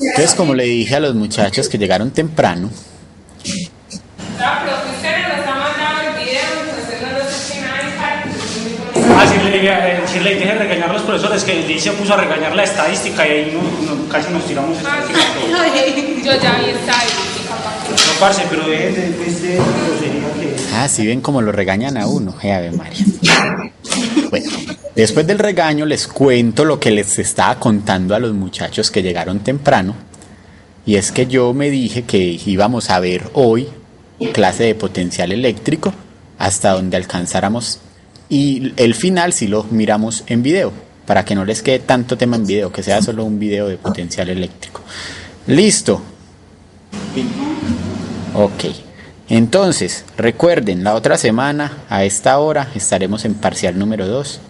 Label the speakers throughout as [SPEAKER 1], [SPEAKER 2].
[SPEAKER 1] Entonces, como le dije a los muchachos que llegaron temprano,
[SPEAKER 2] Pero usted nos ha mandado el video, entonces no lo sé nada en
[SPEAKER 3] Ah, sí le dije regañar a los profesores, que él se puso a regañar la estadística y ahí casi nos tiramos estadística.
[SPEAKER 2] Yo ya vi estadística, papá.
[SPEAKER 3] No, parce, pero después de grosería que...
[SPEAKER 1] si ven cómo lo regañan a uno, Ave María. Bueno, después del regaño les cuento lo que les estaba contando a los muchachos que llegaron temprano. Y es que yo me dije que íbamos a ver hoy clase de potencial eléctrico hasta donde alcanzáramos. Y el final sí lo miramos en video, para que no les quede tanto tema en video, que sea solo un video de potencial eléctrico. ¿Listo? Ok. Entonces, recuerden, la otra semana a esta hora estaremos en parcial número 2.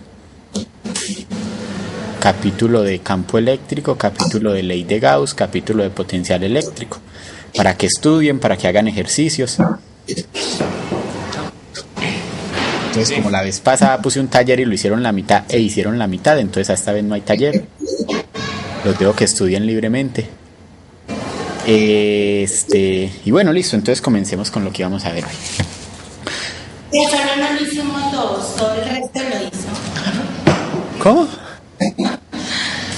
[SPEAKER 1] Capítulo de campo eléctrico, capítulo de ley de Gauss, capítulo de potencial eléctrico. Para que estudien, para que hagan ejercicios. Entonces, como la vez pasada puse un taller y lo hicieron la mitad e hicieron la mitad, entonces esta vez no hay taller. Los dejo que estudien libremente. Y bueno, listo, entonces comencemos con lo que íbamos a ver hoy.
[SPEAKER 4] Solo no lo hicimos todos, todo el resto lo hizo.
[SPEAKER 1] ¿Cómo?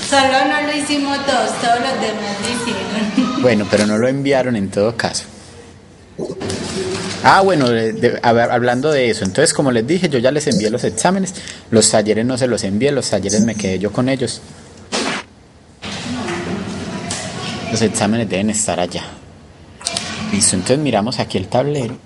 [SPEAKER 4] Solo no lo hicimos todos los demás lo hicieron.
[SPEAKER 1] Bueno, pero no lo enviaron en todo caso. Bueno, hablando de eso, entonces como les dije, yo ya les envié los exámenes, los talleres no se los envié, los talleres me quedé yo con ellos. Los exámenes deben estar allá. Listo, entonces miramos aquí el tablero.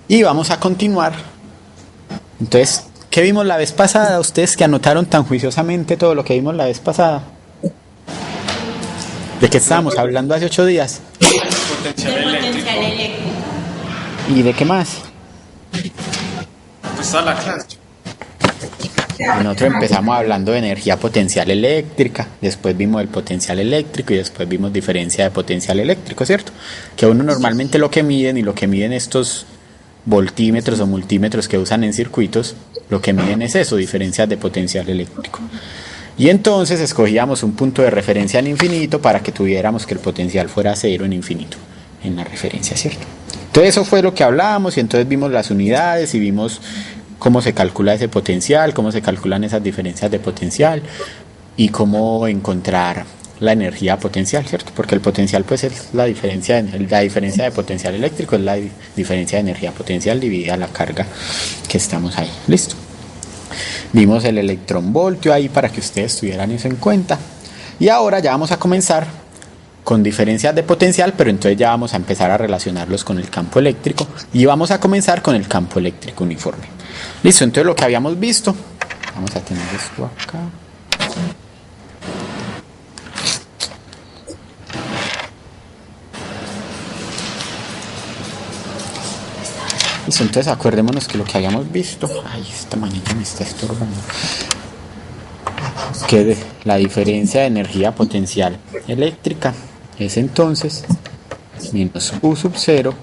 [SPEAKER 1] Y vamos a continuar. Entonces, ¿qué vimos la vez pasada? Ustedes que anotaron tan juiciosamente todo lo que vimos la vez pasada. ¿De qué estábamos hablando hace 8 días?
[SPEAKER 3] Potencial
[SPEAKER 4] De
[SPEAKER 3] eléctrico.
[SPEAKER 4] potencial eléctrico.
[SPEAKER 1] ¿Y de qué más?
[SPEAKER 3] Pues toda la clase.
[SPEAKER 1] Nosotros empezamos hablando de energía potencial eléctrica, después vimos el potencial eléctrico y después vimos diferencia de potencial eléctrico, ¿cierto? Que uno normalmente lo que miden y lo que miden estos voltímetros o multímetros que usan en circuitos, lo que miden es eso, diferencias de potencial eléctrico. Y entonces escogíamos un punto de referencia en infinito para que tuviéramos que el potencial fuera cero en infinito, en la referencia, ¿cierto? Entonces eso fue lo que hablábamos y entonces vimos las unidades y vimos cómo se calcula ese potencial, cómo se calculan esas diferencias de potencial y cómo encontrar la energía potencial, ¿cierto? Porque el potencial pues es la diferencia de potencial eléctrico, es la diferencia de energía potencial dividida la carga que estamos ahí. ¿Listo? Vimos el electronvoltio ahí para que ustedes tuvieran eso en cuenta. Y ahora ya vamos a comenzar con diferencias de potencial, pero entonces ya vamos a empezar a relacionarlos con el campo eléctrico y vamos a comenzar con el campo eléctrico uniforme. Listo, entonces lo que habíamos visto, vamos a tener esto acá. Listo, entonces acuérdémonos que lo que habíamos visto, esta manita me está estorbando, que la diferencia de energía potencial eléctrica es entonces menos U sub 0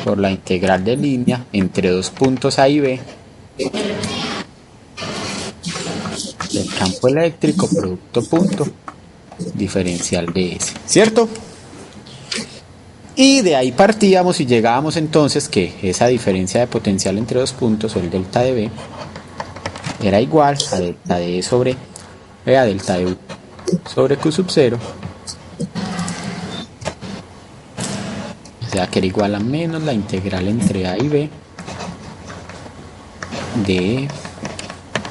[SPEAKER 1] por la integral de línea entre dos puntos A y B del campo eléctrico producto punto diferencial de S, ¿cierto? Y de ahí partíamos y llegábamos entonces que esa diferencia de potencial entre dos puntos, o el delta de B, era igual a delta de E sobre a delta de U sobre Q sub 0, o sea que era igual a menos la integral entre A y B de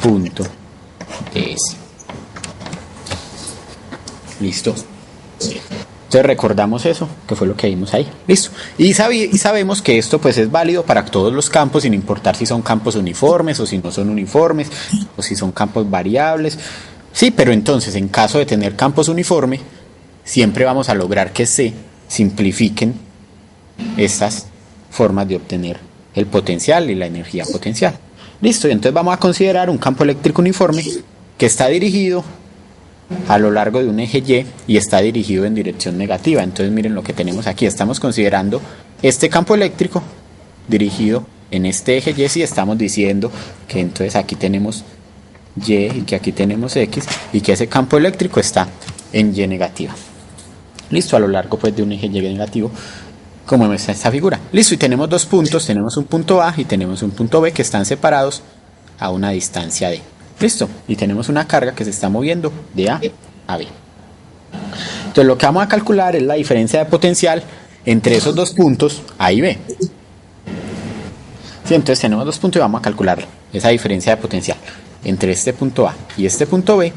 [SPEAKER 1] punto de S. ¿Listo? Entonces recordamos eso, que fue lo que vimos ahí. Listo. Y sabemos que esto pues es válido para todos los campos, sin importar si son campos uniformes o si no son uniformes, o si son campos variables. Sí, pero entonces en caso de tener campos uniformes, siempre vamos a lograr que se simplifiquen estas formas de obtener el potencial y la energía potencial. Listo, y entonces vamos a considerar un campo eléctrico uniforme que está dirigido a lo largo de un eje Y está dirigido en dirección negativa. Entonces miren lo que tenemos aquí, estamos considerando este campo eléctrico dirigido en este eje Y, si estamos diciendo que entonces aquí tenemos Y y que aquí tenemos X y que ese campo eléctrico está en Y negativa. Listo, a lo largo pues de un eje Y negativo, como muestra esta figura. Listo, y tenemos dos puntos, tenemos un punto A y tenemos un punto B que están separados a una distancia D. Listo, y tenemos una carga que se está moviendo de A a B. Entonces lo que vamos a calcular es la diferencia de potencial entre esos dos puntos A y B. Sí, entonces tenemos dos puntos y vamos a calcular esa diferencia de potencial entre este punto A y este punto B,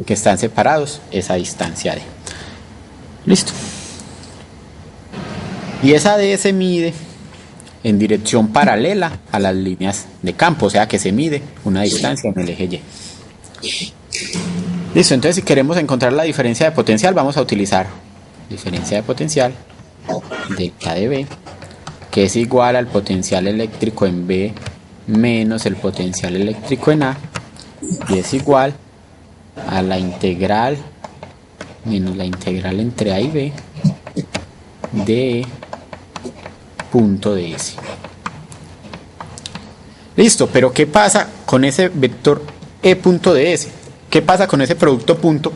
[SPEAKER 1] que están separados esa distancia D. Listo. Y esa D se mide en dirección paralela a las líneas de campo, o sea que se mide una distancia en el eje Y. Listo, entonces si queremos encontrar la diferencia de potencial, vamos a utilizar diferencia de potencial delta de B, que es igual al potencial eléctrico en B menos el potencial eléctrico en A, y es igual a la integral menos la integral entre A y B de punto de S. Listo, pero ¿qué pasa con ese vector E punto de S? ¿Qué pasa con ese producto punto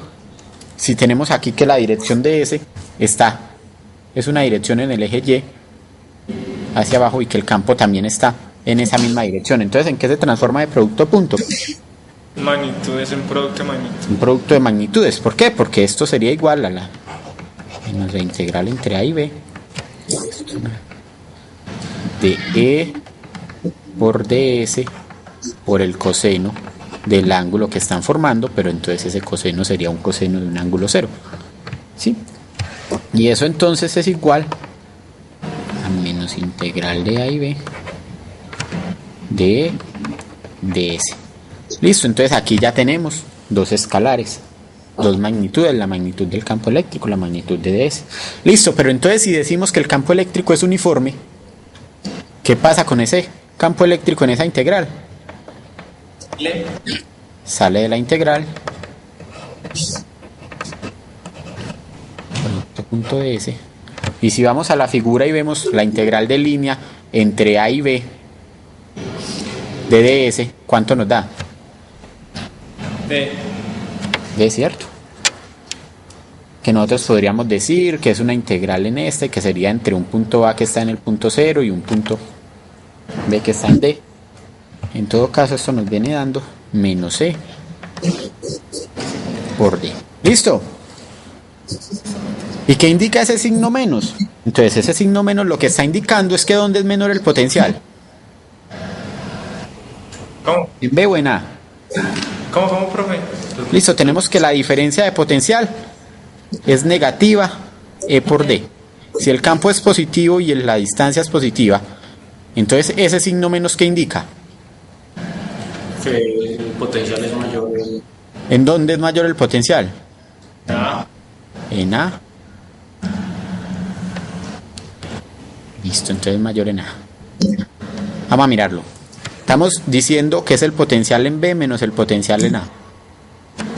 [SPEAKER 1] si tenemos aquí que la dirección de S es una dirección en el eje Y hacia abajo y que el campo también está en esa misma dirección? Entonces, ¿en qué se transforma de producto punto?
[SPEAKER 5] Magnitudes, un producto de magnitudes.
[SPEAKER 1] Un producto de magnitudes. ¿Por qué? Porque esto sería igual a la menos la integral entre A y B de E por ds por el coseno del ángulo que están formando, pero entonces ese coseno sería un coseno de un ángulo cero, ¿sí? Y eso entonces es igual a menos integral de A y B de ds. Listo, entonces aquí ya tenemos dos escalares, dos magnitudes, la magnitud del campo eléctrico, la magnitud de ds. Listo, pero entonces si decimos que el campo eléctrico es uniforme, ¿qué pasa con ese campo eléctrico en esa integral? Sale de la integral punto de S. Y si vamos a la figura y vemos la integral de línea entre A y B de ds, ¿cuánto nos da? D, ¿cierto? Que nosotros podríamos decir que es una integral en este, que sería entre un punto A que está en el punto 0 y un punto B que está en D. En todo caso esto nos viene dando menos C por D. ¿Listo? ¿Y qué indica ese signo menos? Entonces ese signo menos lo que está indicando es que ¿dónde es menor el potencial?
[SPEAKER 5] ¿Cómo?
[SPEAKER 1] ¿En B o en A?
[SPEAKER 5] ¿Cómo, profe?
[SPEAKER 1] Listo, tenemos que la diferencia de potencial es negativa E por D. Si el campo es positivo y la distancia es positiva, entonces ese signo menos ¿qué indica?
[SPEAKER 3] Que el potencial es mayor.
[SPEAKER 1] ¿En dónde es mayor el potencial?
[SPEAKER 5] Ah,
[SPEAKER 1] En A. Listo, entonces mayor en A. Vamos a mirarlo. Estamos diciendo que es el potencial en B menos el potencial en A.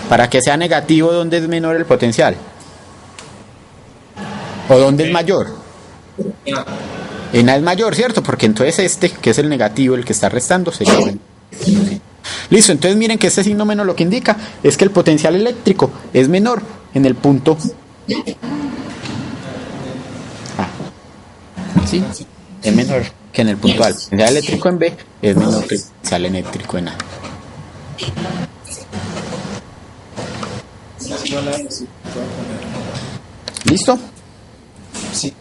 [SPEAKER 1] Para que sea negativo, ¿dónde es menor el potencial? ¿O dónde es mayor? En A es mayor, ¿cierto? Porque entonces este, que es el negativo, el que está restando, sería el... Listo, entonces miren que este signo menos lo que indica es que el potencial eléctrico es menor en el punto A. ¿Sí? Es menor que en el punto A. El potencial eléctrico en B es menor que el potencial eléctrico en A. ¿Listo?
[SPEAKER 5] sí.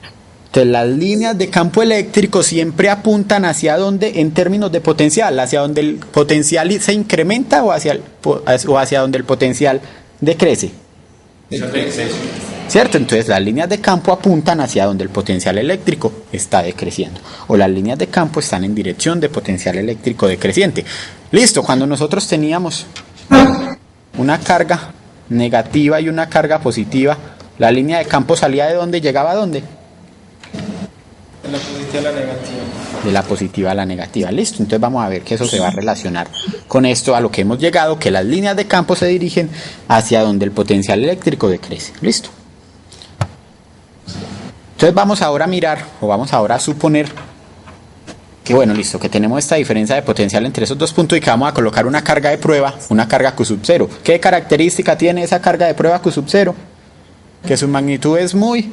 [SPEAKER 1] Entonces las líneas de campo eléctrico siempre apuntan hacia donde en términos de potencial, hacia donde el potencial se incrementa o hacia donde el potencial decrece. ¿Cierto? Entonces las líneas de campo apuntan hacia donde el potencial eléctrico está decreciendo. O las líneas de campo están en dirección de potencial eléctrico decreciente. Listo, cuando nosotros teníamos una carga negativa y una carga positiva, la línea de campo salía de dónde, llegaba a dónde.
[SPEAKER 5] De la positiva a la negativa.
[SPEAKER 1] De la positiva a la negativa. Listo, entonces vamos a ver que eso se va a relacionar con esto a lo que hemos llegado, que las líneas de campo se dirigen hacia donde el potencial eléctrico decrece. Listo. Entonces vamos ahora a mirar, o vamos ahora a suponer que bueno, listo, que tenemos esta diferencia de potencial entre esos dos puntos y que vamos a colocar una carga de prueba, una carga Q sub 0. ¿Qué característica tiene esa carga de prueba Q sub 0? Que su magnitud es muy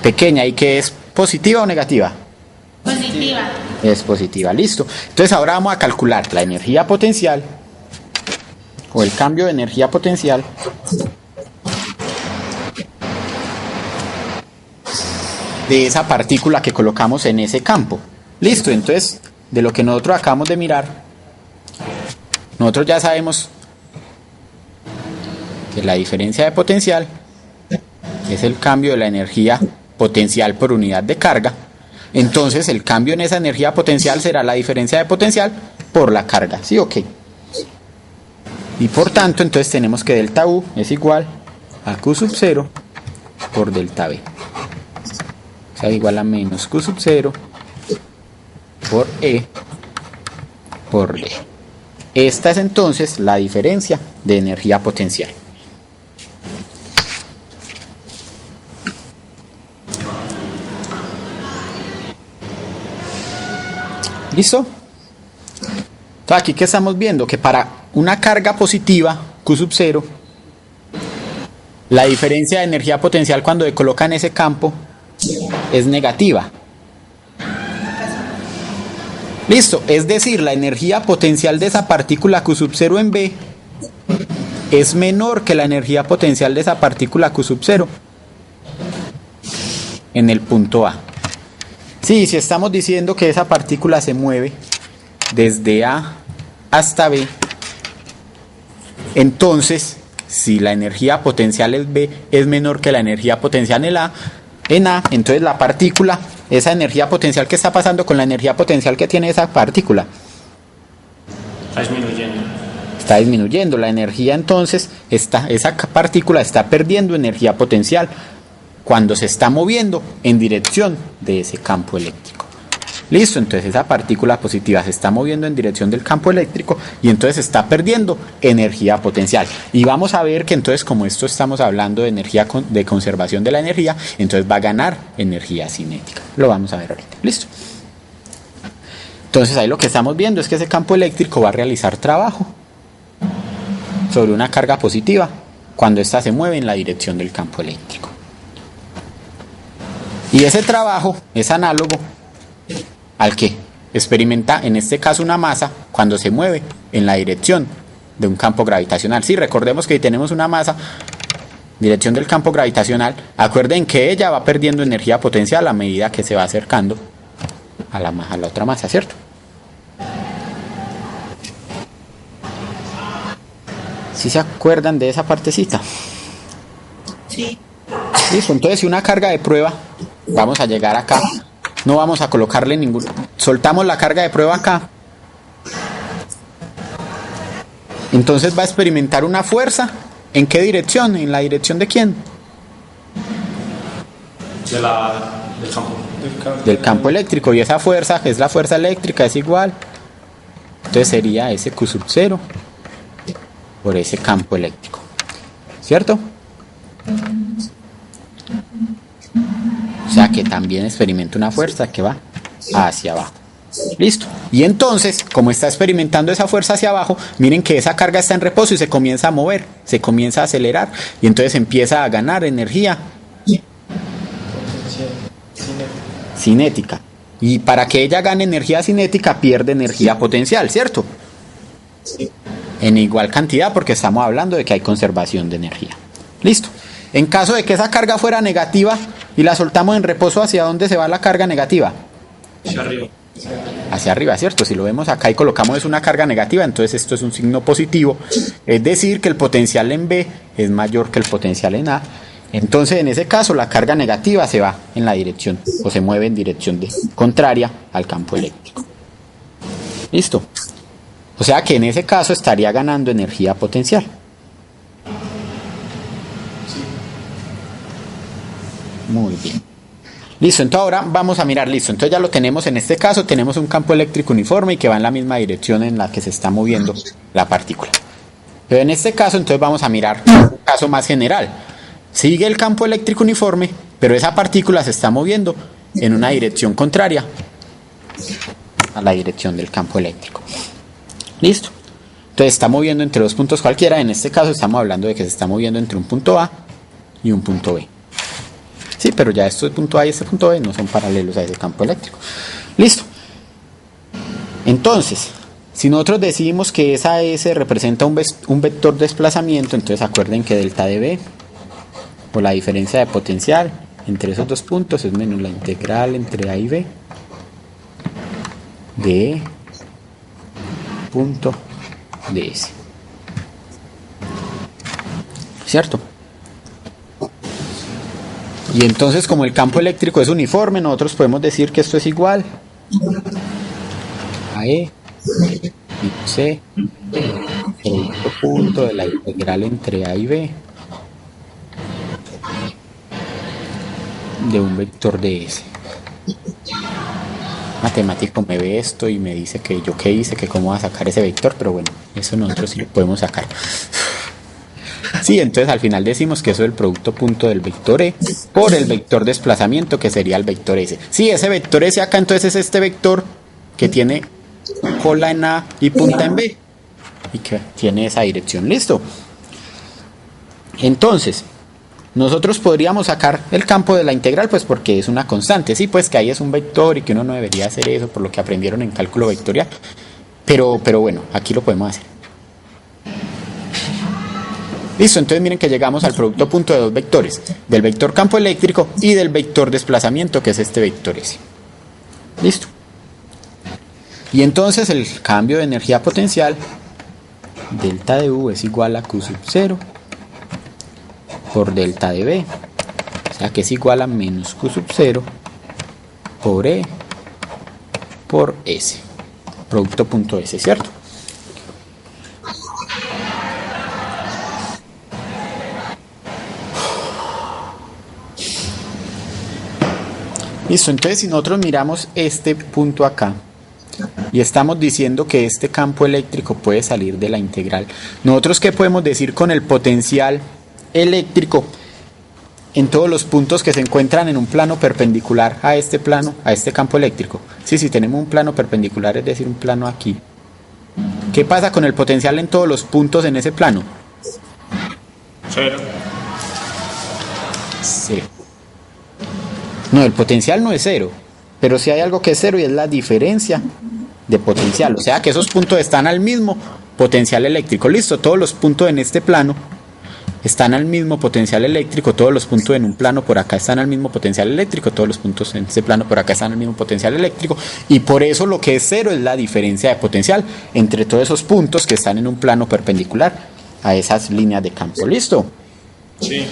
[SPEAKER 1] pequeña y que es positiva o negativa.
[SPEAKER 4] Positiva.
[SPEAKER 1] Es positiva, listo. Entonces ahora vamos a calcular la energía potencial o el cambio de energía potencial de esa partícula que colocamos en ese campo. Listo, entonces de lo que nosotros acabamos de mirar, nosotros ya sabemos que la diferencia de potencial es el cambio de la energía potencial por unidad de carga. Entonces el cambio en esa energía potencial será la diferencia de potencial por la carga, ¿sí o qué? Y por tanto entonces tenemos que delta U es igual a Q sub 0 por delta B, o sea, igual a menos Q sub 0 por E por D. Esta es entonces la diferencia de energía potencial. ¿Listo? Entonces aquí que estamos viendo que para una carga positiva Q sub 0, la diferencia de energía potencial cuando se coloca en ese campo es negativa. Listo, es decir, la energía potencial de esa partícula Q sub 0 en B es menor que la energía potencial de esa partícula Q sub 0 en el punto A. Sí, si estamos diciendo que esa partícula se mueve desde A hasta B, entonces si la energía potencial en B es menor que la energía potencial en A, entonces la partícula, esa energía potencial que está pasando con la energía potencial que tiene esa partícula,
[SPEAKER 3] Está disminuyendo.
[SPEAKER 1] está disminuyendo. La energía entonces, esa partícula está perdiendo energía potencial cuando se está moviendo en dirección de ese campo eléctrico. Listo, entonces esa partícula positiva se está moviendo en dirección del campo eléctrico y entonces está perdiendo energía potencial. Y vamos a ver que entonces, como esto estamos hablando de energía de conservación de la energía, entonces va a ganar energía cinética. Lo vamos a ver ahorita. Listo. Entonces ahí lo que estamos viendo es que ese campo eléctrico va a realizar trabajo sobre una carga positiva cuando ésta se mueve en la dirección del campo eléctrico. Y ese trabajo es análogo al que experimenta en este caso una masa cuando se mueve en la dirección de un campo gravitacional. Sí, recordemos que si tenemos una masa dirección del campo gravitacional, acuerden que ella va perdiendo energía potencial a medida que se va acercando a la otra masa, ¿cierto? ¿Sí se acuerdan de esa partecita?
[SPEAKER 4] Sí.
[SPEAKER 1] Listo, entonces si una carga de prueba, vamos a llegar acá, no vamos a colocarle ningún, soltamos la carga de prueba acá, entonces va a experimentar una fuerza. ¿En qué dirección? ¿En la dirección de quién?
[SPEAKER 3] Del campo.
[SPEAKER 1] Del campo eléctrico, y esa fuerza es la fuerza eléctrica, es igual, entonces sería ese Q sub 0 por ese campo eléctrico, ¿cierto? O sea que también experimenta una fuerza que va hacia abajo. Listo. Y entonces, como está experimentando esa fuerza hacia abajo, miren que esa carga está en reposo y se comienza a mover, se comienza a acelerar y entonces empieza a ganar energía cinética. Y para que ella gane energía cinética pierde energía potencial, ¿cierto? En igual cantidad, porque estamos hablando de que hay conservación de energía. Listo. En caso de que esa carga fuera negativa y la soltamos en reposo, ¿hacia dónde se va la carga negativa?
[SPEAKER 3] Hacia arriba.
[SPEAKER 1] Hacia arriba, ¿cierto? Si lo vemos acá y colocamos es una carga negativa, entonces esto es un signo positivo, es decir, que el potencial en B es mayor que el potencial en A. Entonces, en ese caso, la carga negativa se va en la dirección, o se mueve en dirección contraria al campo eléctrico. ¿Listo? O sea que en ese caso estaría ganando energía potencial. Muy bien. Listo, entonces ahora vamos a mirar, listo, entonces ya lo tenemos, en este caso tenemos un campo eléctrico uniforme y que va en la misma dirección en la que se está moviendo la partícula. Pero en este caso entonces vamos a mirar un caso más general. Sigue el campo eléctrico uniforme, pero esa partícula se está moviendo en una dirección contraria a la dirección del campo eléctrico. ¿Listo? Entonces está moviendo entre dos puntos cualquiera. En este caso estamos hablando de que se está moviendo entre un punto A y un punto B. Sí, pero ya este punto A y este punto B no son paralelos a ese campo eléctrico. Listo. Entonces, si nosotros decimos que esa S representa un vector de desplazamiento, entonces acuerden que delta de B, o la diferencia de potencial entre esos dos puntos, es menos la integral entre A y B de E punto de S. ¿Cierto? Y entonces, como el campo eléctrico es uniforme, nosotros podemos decir que esto es igual a E y C, producto punto de la integral entre A y B de un vector de S. Matemático me ve esto y me dice que yo qué hice, que cómo va a sacar ese vector, pero bueno, eso nosotros sí lo podemos sacar. Sí, entonces al final decimos que eso es el producto punto del vector E por el vector desplazamiento, que sería el vector S. Sí, ese vector S acá entonces es este vector que tiene cola en A y punta en B y que tiene esa dirección. Listo. Entonces nosotros podríamos sacar el campo de la integral, pues porque es una constante. Sí, pues que ahí es un vector y que uno no debería hacer eso por lo que aprendieron en cálculo vectorial, pero bueno, aquí lo podemos hacer. Listo, entonces miren que llegamos al producto punto de dos vectores, del vector campo eléctrico y del vector desplazamiento, que es este vector S. Listo. Y entonces el cambio de energía potencial, delta de U es igual a Q sub 0 por delta de B, o sea que es igual a menos Q sub 0 por E por S, producto punto S, ¿cierto? Listo, entonces si nosotros miramos este punto acá y estamos diciendo que este campo eléctrico puede salir de la integral, nosotros ¿qué podemos decir con el potencial eléctrico en todos los puntos que se encuentran en un plano perpendicular a este plano, a este campo eléctrico? Sí, si tenemos un plano perpendicular, es decir, un plano aquí, ¿qué pasa con el potencial en todos los puntos en ese plano?
[SPEAKER 5] Cero.
[SPEAKER 1] Cero. No, el potencial no es cero, pero sí hay algo que es cero y es la diferencia de potencial, o sea que esos puntos están al mismo potencial eléctrico. Listo, todos los puntos en este plano están al mismo potencial eléctrico, todos los puntos en un plano por acá están al mismo potencial eléctrico, todos los puntos en este plano por acá están al mismo potencial eléctrico, y por eso lo que es cero es la diferencia de potencial entre todos esos puntos que están en un plano perpendicular a esas líneas de campo. ¿Listo?
[SPEAKER 5] Sí.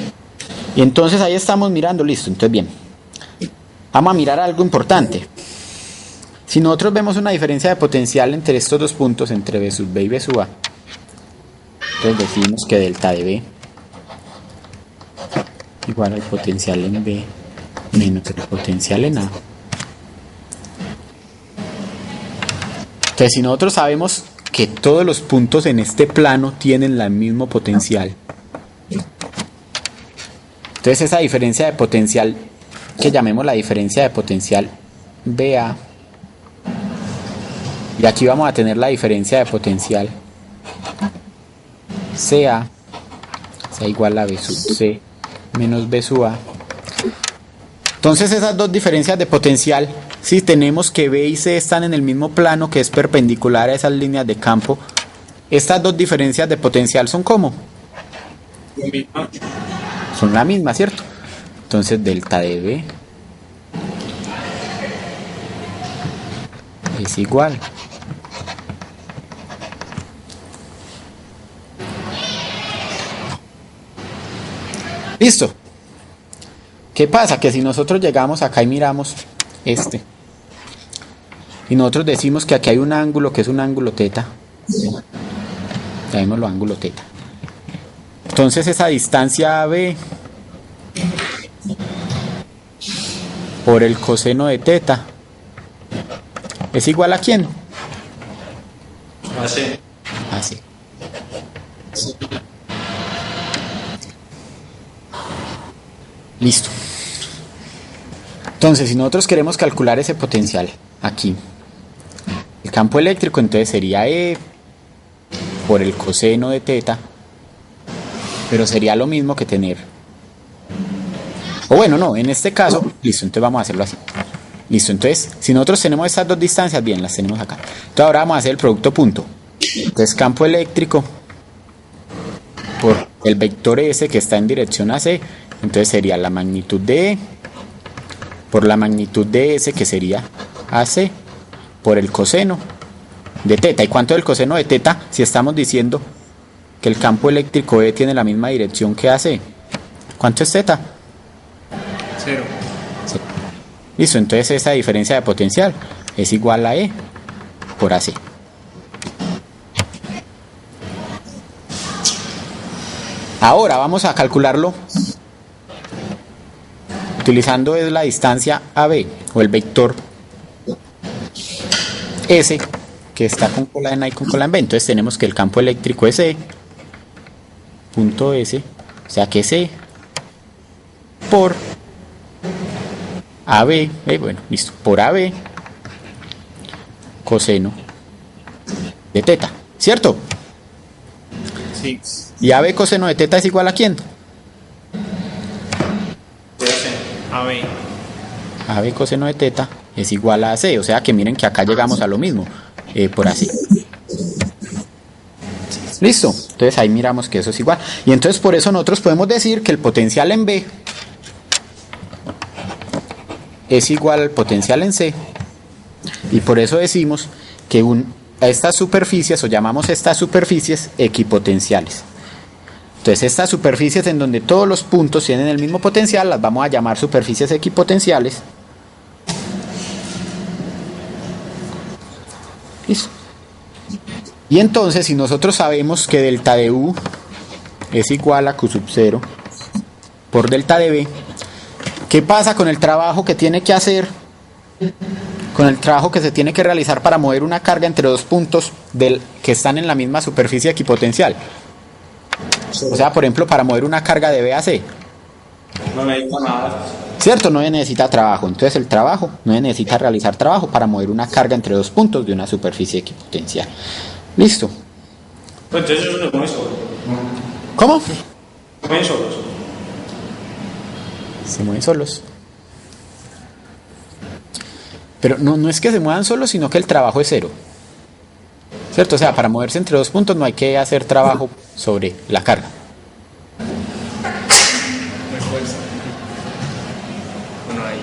[SPEAKER 1] Y entonces ahí estamos mirando, listo, entonces bien. Vamos a mirar algo importante. Si nosotros vemos una diferencia de potencial entre estos dos puntos, entre B sub B y B sub A, entonces decimos que delta de B igual al potencial en B menos el potencial en A. Entonces si nosotros sabemos que todos los puntos en este plano tienen el mismo potencial, entonces esa diferencia de potencial, que llamemos la diferencia de potencial BA, y aquí vamos a tener la diferencia de potencial CA, sea igual a B sub C menos B sub A. Entonces esas dos diferencias de potencial, si tenemos que B y C están en el mismo plano que es perpendicular a esas líneas de campo, estas dos diferencias de potencial son ¿cómo? Son la misma, ¿cierto? Entonces delta de B es igual listo. ¿Qué pasa? Que si nosotros llegamos acá y miramos este y nosotros decimos que aquí hay un ángulo que es un ángulo teta, llamémoslo ángulo teta, entonces esa distancia AB por el coseno de teta es igual a ¿quién?
[SPEAKER 5] Así.
[SPEAKER 1] Así. Listo. Entonces, si nosotros queremos calcular ese potencial aquí, el campo eléctrico, entonces sería E por el coseno de teta, pero sería lo mismo que tener, o bueno, no, en este caso, listo, entonces vamos a hacerlo así. Listo, entonces, si nosotros tenemos estas dos distancias, bien, las tenemos acá. Entonces ahora vamos a hacer el producto punto. Entonces campo eléctrico por el vector S que está en dirección a C, entonces sería la magnitud de E por la magnitud de S que sería AC por el coseno de teta. ¿Y cuánto es el coseno de teta si estamos diciendo que el campo eléctrico E tiene la misma dirección que AC? ¿Cuánto es teta?
[SPEAKER 5] 0.
[SPEAKER 1] Listo, entonces esa diferencia de potencial es igual a E por AC. Ahora vamos a calcularlo utilizando la distancia AB o el vector S que está con cola en A y con cola en B. Entonces tenemos que el campo eléctrico es E, punto S, o sea que es E por AB, bueno, listo, por AB coseno de teta, ¿cierto?
[SPEAKER 5] Sí.
[SPEAKER 1] ¿Y AB coseno de teta es igual a quién?
[SPEAKER 5] AB.
[SPEAKER 1] AB coseno de teta es igual a AC, o sea que miren que acá llegamos a lo mismo, por así. Listo, entonces ahí miramos que eso es igual. Y entonces por eso nosotros podemos decir que el potencial en B es igual al potencial en C. Y por eso decimos que a estas superficies, o llamamos estas superficies equipotenciales. Entonces estas superficies en donde todos los puntos tienen el mismo potencial, las vamos a llamar superficies equipotenciales. Listo. Y entonces si nosotros sabemos que delta de U es igual a Q sub 0 por delta de B, ¿qué pasa con el trabajo que tiene que hacer? Con el trabajo que se tiene que realizar para mover una carga entre dos puntos que están en la misma superficie equipotencial. O sea, por ejemplo, para mover una carga de B a C.
[SPEAKER 5] No me dijo nada.
[SPEAKER 1] ¿Cierto? No necesita trabajo. Entonces el trabajo, no necesita realizar trabajo para mover una carga entre dos puntos de una superficie equipotencial. Listo.
[SPEAKER 3] Pues entonces eso se mueve solo.
[SPEAKER 1] ¿Cómo?
[SPEAKER 3] Se mueven solos.
[SPEAKER 1] Se mueven solos. Pero no es que se muevan solos, sino que el trabajo es cero. ¿Cierto? O sea, para moverse entre dos puntos no hay que hacer trabajo sobre la carga.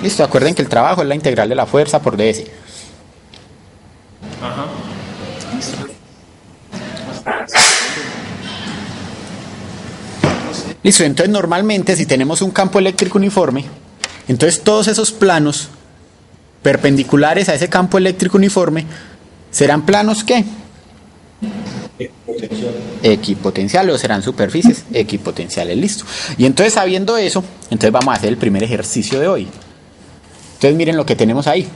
[SPEAKER 1] Listo, acuerden que el trabajo es la integral de la fuerza por ds.
[SPEAKER 5] Ajá.
[SPEAKER 1] Listo, entonces normalmente si tenemos un campo eléctrico uniforme, entonces todos esos planos perpendiculares a ese campo eléctrico uniforme serán planos ¿qué? Equipotenciales, o serán superficies equipotenciales, listo. Y entonces sabiendo eso, entonces vamos a hacer el primer ejercicio de hoy. Entonces miren lo que tenemos ahí.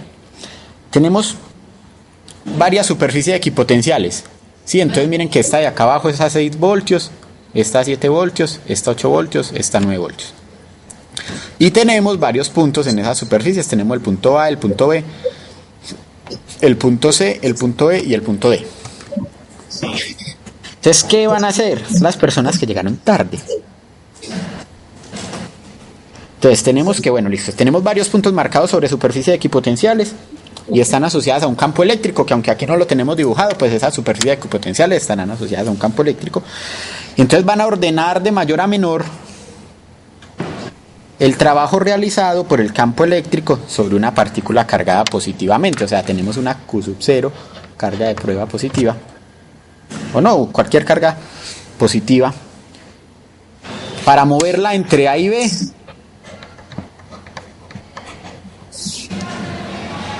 [SPEAKER 1] Tenemos varias superficies equipotenciales, ¿sí? Entonces miren que esta de acá abajo es a 6 voltios, esta a 7 voltios, esta a 8 voltios, esta a 9 voltios. Y tenemos varios puntos en esas superficies. Tenemos el punto A, el punto B, el punto C, el punto E y el punto D. Entonces, ¿qué van a hacer las personas que llegaron tarde? Entonces tenemos que, bueno, listo, tenemos varios puntos marcados sobre superficies equipotenciales y están asociadas a un campo eléctrico, que aunque aquí no lo tenemos dibujado, pues esas superficies equipotenciales estarán asociadas a un campo eléctrico. Y entonces van a ordenar de mayor a menor el trabajo realizado por el campo eléctrico sobre una partícula cargada positivamente. O sea, tenemos una Q sub 0, carga de prueba positiva, o no, cualquier carga positiva, para moverla entre A y B,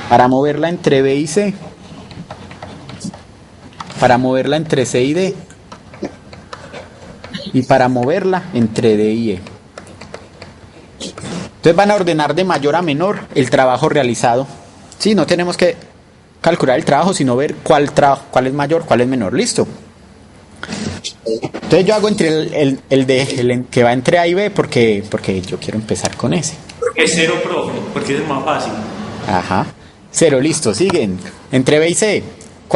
[SPEAKER 1] para moverla entre B y C, para moverla entre C y D, y para moverla entre D y E. Entonces van a ordenar de mayor a menor el trabajo realizado. Sí, no tenemos que calcular el trabajo, sino ver cuál es mayor, cuál es menor. Listo. Entonces yo hago entre el que va entre A y B porque yo quiero empezar con ese.
[SPEAKER 3] Porque es 0, profe, porque es más fácil.
[SPEAKER 1] Ajá. 0, listo, siguen. Entre B y C.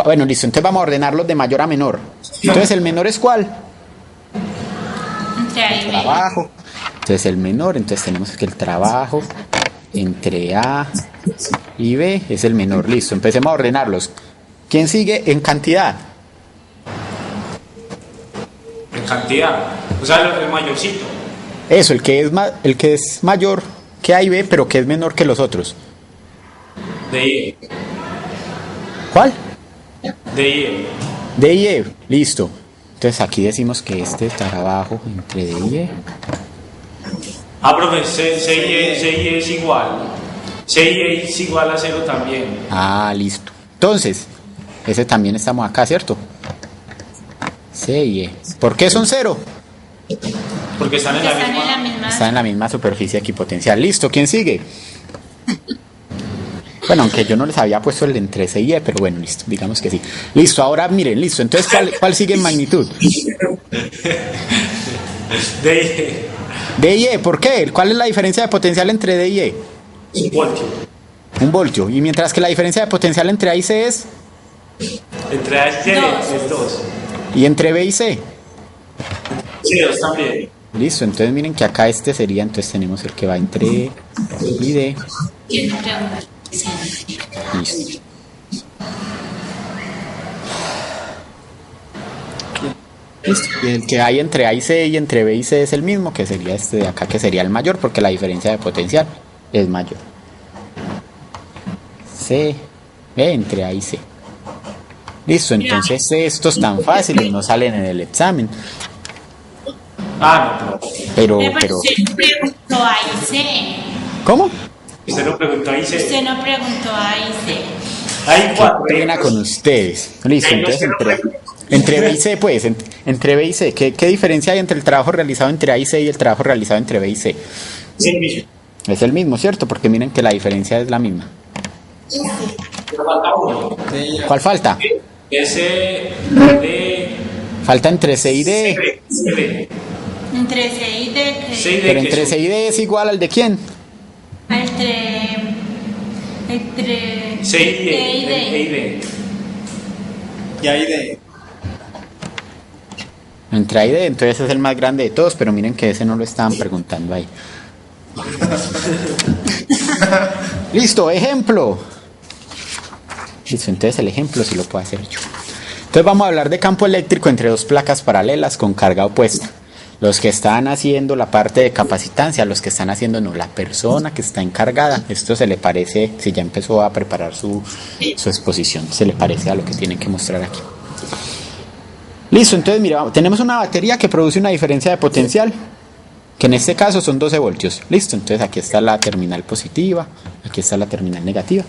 [SPEAKER 1] Bueno, listo, entonces vamos a ordenarlos de mayor a menor. Entonces, ¿el menor es cuál?
[SPEAKER 4] Entre A y B.
[SPEAKER 1] Trabajo. Entonces, el menor, entonces tenemos que el trabajo entre A y B es el menor. Listo, empecemos a ordenarlos. ¿Quién sigue en cantidad?
[SPEAKER 3] En cantidad. O sea, el mayorcito.
[SPEAKER 1] Eso, el que es mayor que A y B, pero que es menor que los otros.
[SPEAKER 3] De I.
[SPEAKER 1] ¿Cuál?
[SPEAKER 3] De I.
[SPEAKER 1] D y E, listo. Entonces aquí decimos que este estará abajo entre D y E.
[SPEAKER 3] Ah, profe, C y E es igual. C y E es igual a 0 también.
[SPEAKER 1] Ah, listo. Entonces, ese también estamos acá, ¿cierto? C y E. ¿Por qué son 0?
[SPEAKER 3] Porque están en la
[SPEAKER 4] Están en
[SPEAKER 3] misma.
[SPEAKER 4] la misma.
[SPEAKER 1] Están en la misma superficie equipotencial. Listo, ¿quién sigue? Bueno, aunque yo no les había puesto el entre C y E, pero bueno, listo, digamos que sí. Listo, ahora miren, listo. Entonces, ¿cuál sigue en magnitud?
[SPEAKER 3] De I.
[SPEAKER 1] D y E, ¿por qué? ¿Cuál es la diferencia de potencial entre D y E?
[SPEAKER 3] Un voltio.
[SPEAKER 1] 1 voltio. Y mientras que la diferencia de potencial entre A y C es...
[SPEAKER 3] Entre A y C
[SPEAKER 4] Dos.
[SPEAKER 3] es 2.
[SPEAKER 1] Y entre B y C.
[SPEAKER 3] Sí, 2 también.
[SPEAKER 1] Listo, entonces miren que acá este sería, entonces tenemos el que va entre E y D.
[SPEAKER 4] Y entre C.
[SPEAKER 1] Listo. Listo. Y el que hay entre A y C y entre B y C es el mismo, que sería este de acá, que sería el mayor, porque la diferencia de potencial es mayor. C, B entre A y C. Listo, entonces estos tan fáciles no salen en el examen.
[SPEAKER 3] Ah, no,
[SPEAKER 1] Pero,
[SPEAKER 4] Usted no preguntó A y C.
[SPEAKER 1] ¿cómo?
[SPEAKER 3] usted lo preguntó ahí, C.
[SPEAKER 4] Usted no preguntó A y C.
[SPEAKER 3] Hay 4.
[SPEAKER 1] Qué pena con ustedes. Listo, entonces entre B y C, pues, entre B y C, ¿qué diferencia hay entre el trabajo realizado entre A y C y el trabajo realizado entre B y C?
[SPEAKER 3] Sí, mismo.
[SPEAKER 1] Es el mismo, ¿cierto? Porque miren que la diferencia es la misma.
[SPEAKER 3] Pero falta uno.
[SPEAKER 1] ¿Cuál falta?
[SPEAKER 3] Ese de.
[SPEAKER 1] Falta entre C y D.
[SPEAKER 3] D.
[SPEAKER 4] Entre C y D.
[SPEAKER 3] C y D.
[SPEAKER 1] Pero
[SPEAKER 3] que
[SPEAKER 1] entre
[SPEAKER 3] es
[SPEAKER 1] C y D es igual al de quién?
[SPEAKER 4] Entre
[SPEAKER 3] C y D.
[SPEAKER 4] D y D.
[SPEAKER 3] E y D.
[SPEAKER 5] Y ahí de.
[SPEAKER 1] Entre A y D, entonces es el más grande de todos, pero miren que ese no lo estaban preguntando ahí. Listo, ejemplo. Listo, entonces el ejemplo sí lo puedo hacer yo. Entonces vamos a hablar de campo eléctrico entre dos placas paralelas con carga opuesta. Los que están haciendo la parte de capacitancia, los que están haciendo no, la persona que está encargada, esto se le parece, si ya empezó a preparar su exposición, se le parece a lo que tienen que mostrar aquí. Listo, entonces mira, tenemos una batería que produce una diferencia de potencial, que en este caso son 12 voltios. Listo, entonces aquí está la terminal positiva, aquí está la terminal negativa.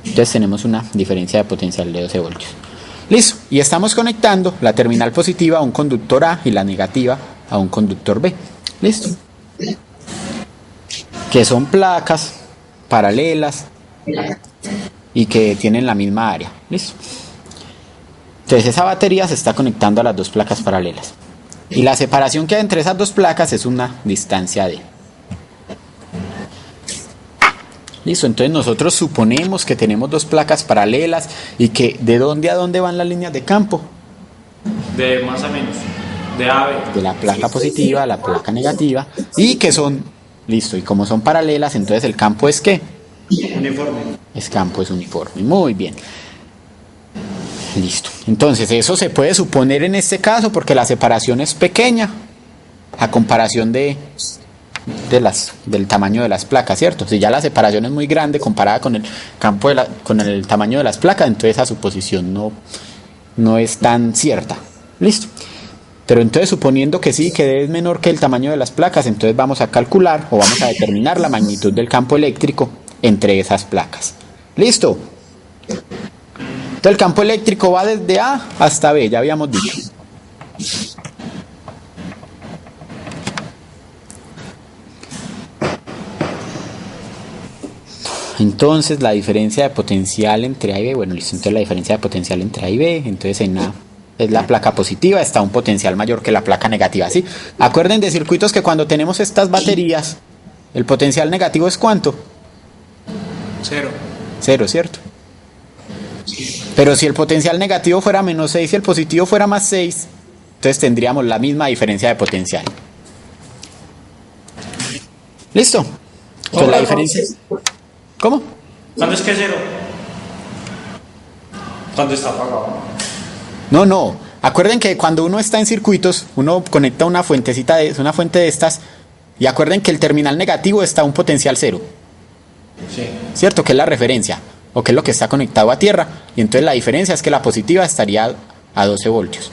[SPEAKER 1] Entonces tenemos una diferencia de potencial de 12 voltios. Listo, y estamos conectando la terminal positiva a un conductor A y la negativa a un conductor B. Listo. Que son placas paralelas y que tienen la misma área. Listo. Entonces esa batería se está conectando a las dos placas paralelas. Y la separación que hay entre esas dos placas es una distancia D. Listo, entonces nosotros suponemos que tenemos dos placas paralelas y que ¿de dónde a dónde van las líneas de campo?
[SPEAKER 3] De más a menos. De A a B.
[SPEAKER 1] De la placa positiva a la placa negativa y que son, listo, y como son paralelas, entonces el campo es ¿qué?
[SPEAKER 3] Uniforme.
[SPEAKER 1] Es campo, es uniforme, muy bien. Listo, entonces eso se puede suponer en este caso porque la separación es pequeña a comparación del tamaño de las placas, ¿cierto? Si ya la separación es muy grande comparada con el campo con el tamaño de las placas, entonces esa suposición no es tan cierta. Listo. Pero entonces suponiendo que sí, que D es menor que el tamaño de las placas, entonces vamos a calcular o vamos a determinar la magnitud del campo eléctrico entre esas placas. ¿Listo? Entonces el campo eléctrico va desde A hasta B, ya habíamos dicho. Entonces la diferencia de potencial entre A y B, bueno, listo, entonces la diferencia de potencial entre A y B, entonces en A es la placa positiva, está un potencial mayor que la placa negativa, ¿sí? Acuerden de circuitos que cuando tenemos estas baterías, ¿El potencial negativo es cuánto?
[SPEAKER 5] 0.
[SPEAKER 1] 0, ¿cierto? Pero si el potencial negativo fuera menos 6 y el positivo fuera más 6, entonces tendríamos la misma diferencia de potencial. ¿Listo? Entonces la diferencia... ¿Cómo?
[SPEAKER 3] ¿Cuándo es que es 0? Cuando está apagado.
[SPEAKER 1] No. Acuerden que cuando uno está en circuitos, uno conecta una fuente de estas, y acuerden que el terminal negativo está a un potencial 0.
[SPEAKER 3] Sí.
[SPEAKER 1] ¿Cierto? Que es la referencia, o que es lo que está conectado a tierra, y entonces la diferencia es que la positiva estaría a 12 voltios.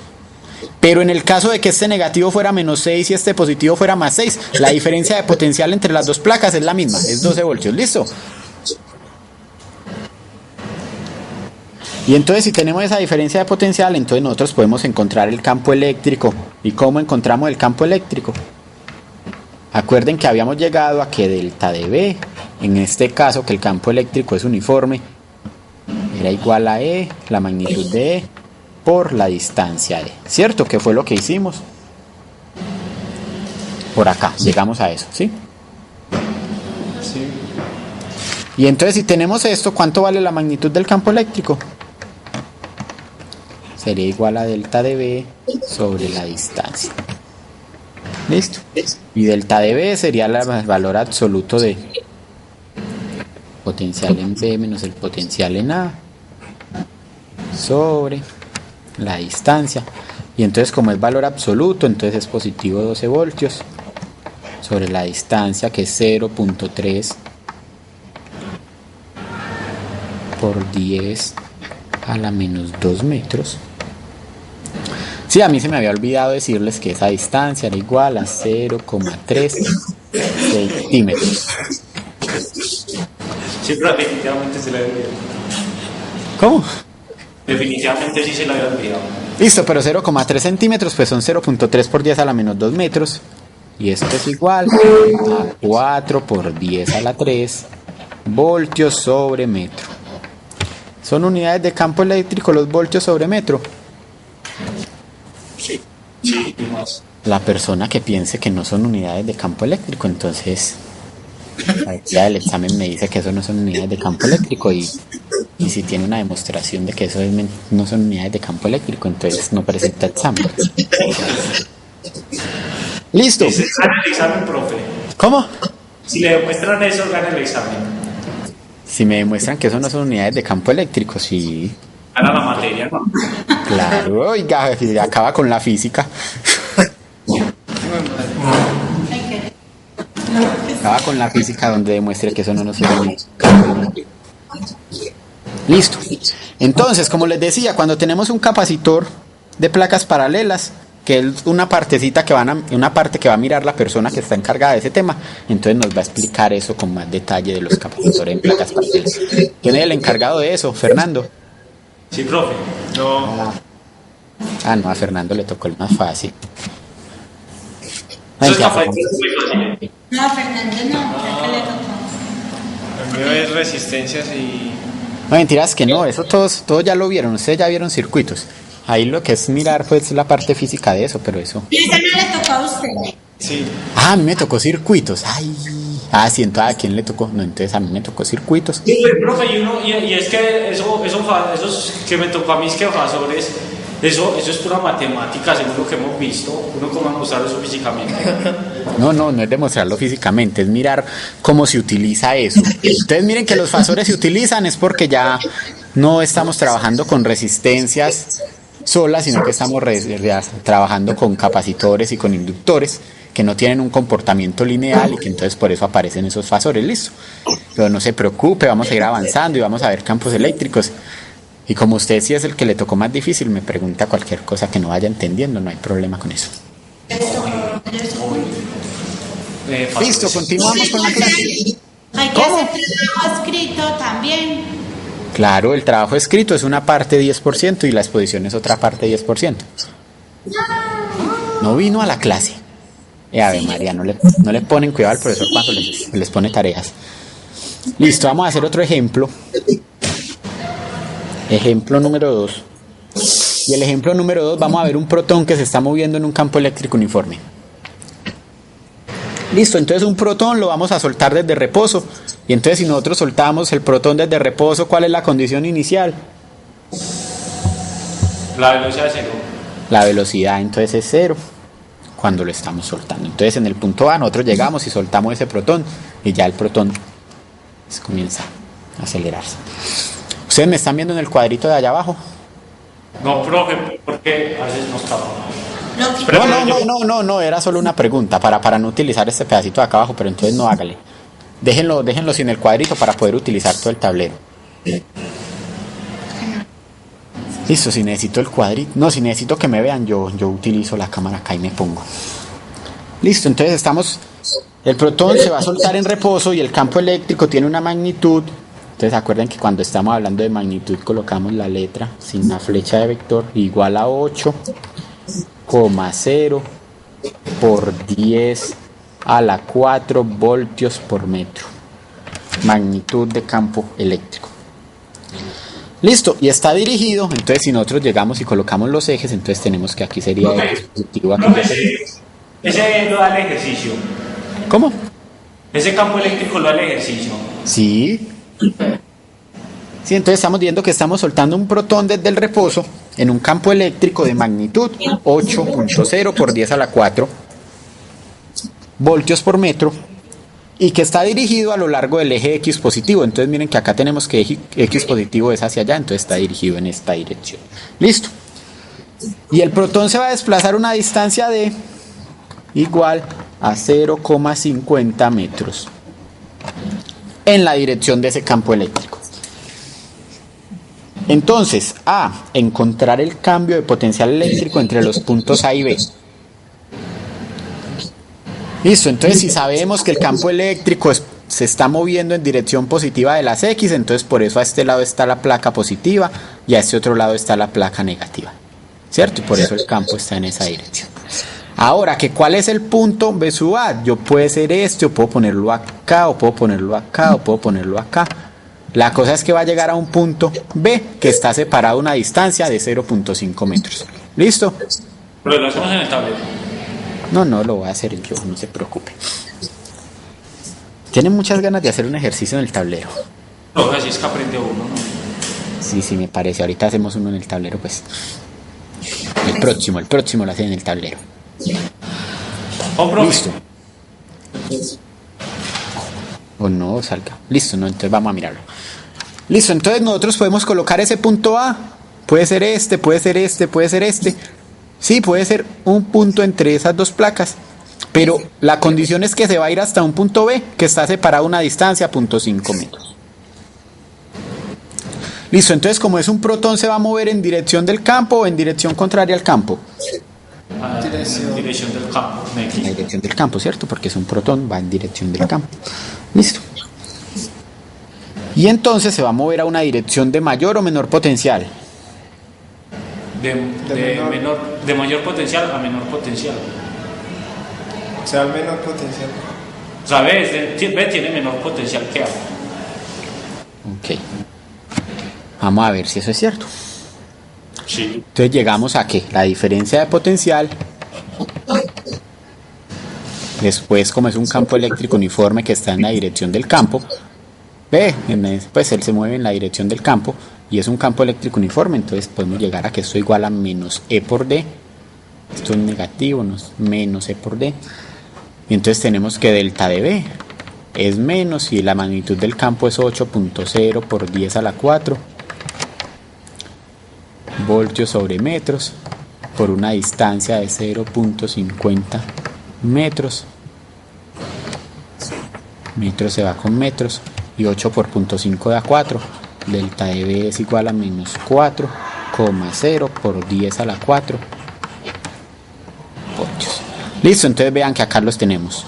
[SPEAKER 1] Pero en el caso de que este negativo fuera menos 6 y este positivo fuera más 6, la diferencia de potencial entre las dos placas es la misma, es 12 voltios. ¿Listo? Y entonces si tenemos esa diferencia de potencial, entonces nosotros podemos encontrar el campo eléctrico. ¿Y cómo encontramos el campo eléctrico? Acuerden que habíamos llegado a que delta de B, en este caso que el campo eléctrico es uniforme, era igual a E, la magnitud de E, por la distancia E. ¿Cierto? Que fue lo que hicimos. Por acá, llegamos a eso, ¿sí?
[SPEAKER 5] Sí.
[SPEAKER 1] Y entonces si tenemos esto, ¿cuánto vale la magnitud del campo eléctrico? Sería igual a delta de B sobre la distancia. ¿Listo? Y delta de B sería el valor absoluto de potencial en B menos el potencial en A sobre la distancia. Y entonces como es valor absoluto, entonces es positivo 12 voltios sobre la distancia, que es 0.3 por 10 a la menos 2 metros. Sí, a mí se me había olvidado decirles que esa distancia era igual a 0,3 centímetros.
[SPEAKER 3] Sí, pero definitivamente se la había olvidado.
[SPEAKER 1] ¿Cómo?
[SPEAKER 3] Definitivamente sí se la había olvidado.
[SPEAKER 1] Listo, pero 0,3 centímetros pues son 0.3 por 10 a la menos 2 metros. Y esto es igual a 4 por 10 a la 3 voltios sobre metro. ¿Son unidades de campo eléctrico los voltios sobre metro?
[SPEAKER 3] Sí, y más.
[SPEAKER 1] La persona que piense que no son unidades de campo eléctrico, entonces ya el examen me dice que eso no son unidades de campo eléctrico y si tiene una demostración de que eso no son unidades de campo eléctrico, entonces no presenta examen. ¿Listo?
[SPEAKER 3] Si gana el examen, profe.
[SPEAKER 1] ¿Cómo?
[SPEAKER 3] Si le demuestran eso, gana el examen.
[SPEAKER 1] Si me demuestran que eso no son unidades de campo eléctrico, sí.
[SPEAKER 3] Gana la materia, ¿no?
[SPEAKER 1] Claro, oiga, acaba con la física. Acaba con la física donde demuestre que eso no nos sirve. Listo. Entonces, como les decía, cuando tenemos un capacitor de placas paralelas, que es una partecita una parte que va a mirar la persona que está encargada de ese tema, entonces nos va a explicar eso con más detalle de los capacitores en placas paralelas. ¿Quién es el encargado de eso? ¿Fernando?
[SPEAKER 3] Sí, profe.
[SPEAKER 5] No.
[SPEAKER 1] Ah, no, a Fernando le tocó el más fácil.
[SPEAKER 3] Eso es
[SPEAKER 1] Mentira,
[SPEAKER 3] capaz de ser muy fácil.
[SPEAKER 4] No, Fernando no, ya que le tocó.
[SPEAKER 5] El mío es resistencias y...
[SPEAKER 1] no, mentiras que no, eso todos ya lo vieron, ustedes ya vieron circuitos. Ahí lo que es mirar pues la parte física de eso, pero eso...
[SPEAKER 4] ¿Y ese no le tocó a usted?
[SPEAKER 5] Sí.
[SPEAKER 1] Ah, a mí me tocó circuitos, ay... Ah, sí, entonces ¿a quién le tocó? No, entonces a mí me tocó circuitos.
[SPEAKER 3] Sí, profe, y es que esos que me tocó a mí es que fasores, eso es pura matemática, según lo que hemos visto. Uno cómo demostrar eso físicamente.
[SPEAKER 1] No es demostrarlo físicamente, es mirar cómo se utiliza eso. Ustedes miren que los fasores se utilizan es porque ya no estamos trabajando con resistencias solas, sino que estamos trabajando con capacitores y con inductores que no tienen un comportamiento lineal y que entonces por eso aparecen esos fasores, listo. Pero no se preocupe, vamos a ir avanzando y vamos a ver campos eléctricos. Y como usted sí es el que le tocó más difícil, me pregunta cualquier cosa que no vaya entendiendo, no hay problema con eso. Listo, continuamos con la clase.
[SPEAKER 4] Hay que hacer trabajo escrito también.
[SPEAKER 1] Claro, el trabajo escrito es una parte 10% y la exposición es otra parte 10%. No vino a la clase. Ave María, no le ponen cuidado al profesor cuando les pone tareas. Listo, vamos a hacer otro ejemplo. Ejemplo número 2. Y el ejemplo número 2 vamos a ver un protón que se está moviendo en un campo eléctrico uniforme. Listo, entonces un protón lo vamos a soltar desde reposo. Y entonces si nosotros soltamos el protón desde reposo, ¿cuál es la condición inicial?
[SPEAKER 3] La velocidad es 0.
[SPEAKER 1] La velocidad entonces es 0 cuando lo estamos soltando. Entonces en el punto A nosotros llegamos y soltamos ese protón y ya el protón comienza a acelerarse. ¿Ustedes me están viendo en el cuadrito de allá abajo?
[SPEAKER 3] No, profe, porque a veces nos escapa.
[SPEAKER 1] No, era solo una pregunta para no utilizar este pedacito de acá abajo, pero entonces no hágale. Déjenlo sin el cuadrito para poder utilizar todo el tablero. Listo, si necesito el cuadrito, no, si necesito que me vean, yo utilizo la cámara acá y me pongo. Listo, entonces el protón se va a soltar en reposo y el campo eléctrico tiene una magnitud. Entonces acuerden que cuando estamos hablando de magnitud colocamos la letra sin la flecha de vector igual a 8,0 por 10 a la 4 voltios por metro. Magnitud de campo eléctrico. Listo, y está dirigido, entonces si nosotros llegamos y colocamos los ejes, entonces tenemos que aquí sería X positivo, aquí.
[SPEAKER 3] Ese lo da el ejercicio.
[SPEAKER 1] ¿Cómo?
[SPEAKER 3] Ese campo eléctrico lo da el ejercicio.
[SPEAKER 1] Sí. Sí, entonces estamos viendo que estamos soltando un protón desde el reposo en un campo eléctrico de magnitud 8,0 por 10 a la 4 voltios por metro y que está dirigido a lo largo del eje X positivo. Entonces miren que acá tenemos que eje X positivo es hacia allá, entonces está dirigido en esta dirección. Listo. Y el protón se va a desplazar una distancia de igual a 0,50 metros en la dirección de ese campo eléctrico. Entonces, A, encontrar el cambio de potencial eléctrico entre los puntos A y B. Listo, entonces si sabemos que el campo eléctrico se está moviendo en dirección positiva de las X, entonces por eso a este lado está la placa positiva y a este otro lado está la placa negativa, ¿cierto? Y por eso el campo está en esa dirección. Ahora, ¿cuál es el punto B sub A? Yo puede ser este, o puedo ponerlo acá, o puedo ponerlo acá, o puedo ponerlo acá. La cosa es que va a llegar a un punto B que está separado a una distancia de 0,5 metros. ¿Listo?
[SPEAKER 3] Pero lo hacemos en el tablero.
[SPEAKER 1] No, lo voy a hacer yo, no se preocupe. Tienen muchas ganas de hacer un ejercicio en el tablero.
[SPEAKER 3] No, así es que aprende uno, ¿no?
[SPEAKER 1] Sí, me parece. Ahorita hacemos uno en el tablero, pues. El próximo lo hacen en el tablero.
[SPEAKER 3] Oh, profe.
[SPEAKER 1] Listo. O no, salga. Listo, no, entonces vamos a mirarlo. Listo, entonces nosotros podemos colocar ese punto A. Puede ser este, puede ser este, puede ser este. Sí, puede ser un punto entre esas dos placas. Pero la condición es que se va a ir hasta un punto B que está separado a una distancia 0,5 metros. Listo, entonces como es un protón, ¿se va a mover en dirección del campo o en dirección contraria al campo?
[SPEAKER 3] Dirección del campo.
[SPEAKER 1] En la dirección del campo, ¿cierto? Porque es un protón, va en dirección del campo. Listo. Y entonces se va a mover a una dirección de mayor o menor potencial.
[SPEAKER 3] De mayor potencial a menor potencial.
[SPEAKER 5] O sea, el menor potencial.
[SPEAKER 3] O sea, B tiene menor potencial que A.
[SPEAKER 1] Ok. Vamos a ver si eso es cierto.
[SPEAKER 3] Sí.
[SPEAKER 1] Entonces llegamos a que la diferencia de potencial, después como es un campo eléctrico uniforme que está en la dirección del campo, pues él se mueve en la dirección del campo y es un campo eléctrico uniforme, entonces podemos llegar a que esto igual a menos E por D. Esto es negativo, menos E por D. Y entonces tenemos que delta de B es menos y la magnitud del campo es 8,0 por 10 a la 4 voltios sobre metros por una distancia de 0,50 metros. Metros se va con metros y 8 por 0,5 da 4. Delta de B es igual a menos 4,0 por 10 a la 4 voltios. Listo, entonces vean que acá los tenemos.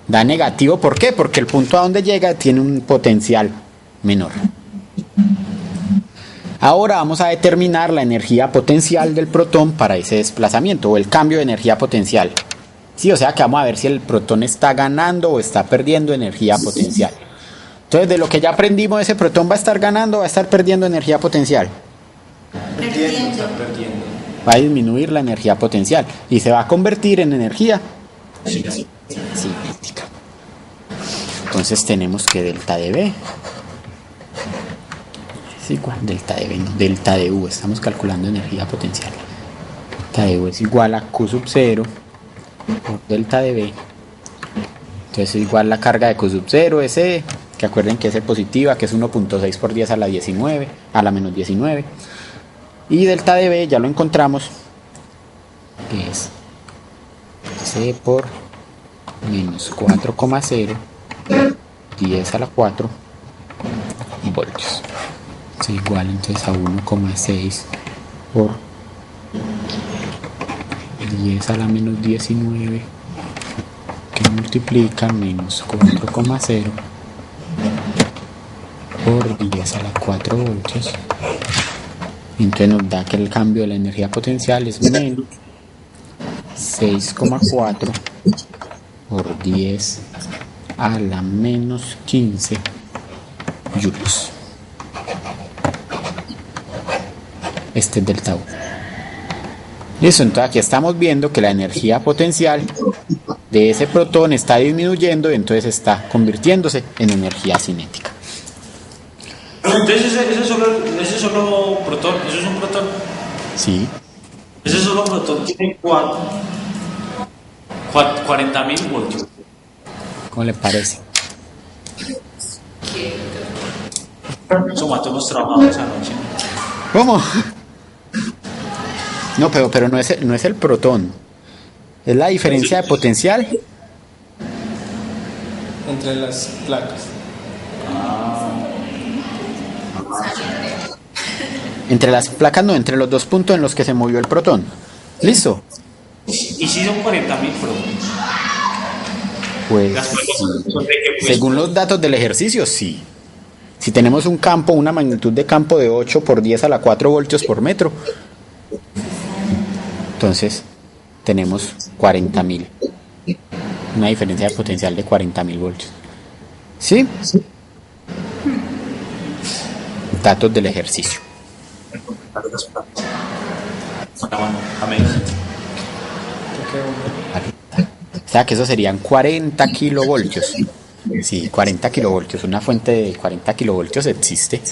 [SPEAKER 1] Da negativo, ¿por qué? Porque el punto a donde llega tiene un potencial menor. Ahora vamos a determinar la energía potencial del protón para ese desplazamiento o el cambio de energía potencial. Sí, o sea que vamos a ver si el protón está ganando o está perdiendo energía potencial. Entonces, de lo que ya aprendimos, ese protón va a estar ganando o va a estar perdiendo energía potencial.
[SPEAKER 4] Perdiendo.
[SPEAKER 1] Va a disminuir la energía potencial y se va a convertir en energía. Sí. Entonces tenemos que delta de B es igual, delta de B, no, delta de U, estamos calculando energía potencial. Delta de U es igual a Q sub 0 por delta de B. Entonces es igual la carga de Q sub 0, S, que acuerden que es positiva, que es 1.6 por 10 a la 19, a la menos 19. Y delta de B ya lo encontramos, que es C por menos 4,0, 10 a la 4 voltios. Es igual entonces a 1,6 por 10 a la menos 19, que multiplica menos 4,0 por 10 a la 4 voltios. Entonces nos da que el cambio de la energía potencial es menos 6,4 por 10 a la menos 15 joules. Este es delta U. Listo, entonces aquí estamos viendo que la energía potencial de ese protón está disminuyendo y entonces está convirtiéndose en energía cinética.
[SPEAKER 3] Entonces ese solo protón, eso es un protón.
[SPEAKER 1] Sí.
[SPEAKER 3] Ese solo protón tiene 40.000 voltios.
[SPEAKER 1] ¿Cómo le parece?
[SPEAKER 3] Eso mató hemos trabajado esa noche.
[SPEAKER 1] ¿Cómo? No, pero no es el protón. Es la diferencia de potencial
[SPEAKER 5] Entre las placas.
[SPEAKER 1] entre las placas, no, entre los dos puntos en los que se movió el protón. ¿Listo?
[SPEAKER 3] ¿Y si son 40.000 protones?
[SPEAKER 1] Pues
[SPEAKER 3] Las placas
[SPEAKER 1] sí.
[SPEAKER 3] son de qué, pues?
[SPEAKER 1] Según los datos del ejercicio, sí. Si tenemos un campo, una magnitud de campo de 8 por 10 a la 4 voltios por metro, entonces tenemos 40.000. Una diferencia de potencial de 40.000 voltios. ¿Sí? Datos del ejercicio.
[SPEAKER 3] Amén.
[SPEAKER 1] O sea que eso serían 40 kilovoltios. Sí, 40 kilovoltios. Una fuente de 40 kilovoltios existe,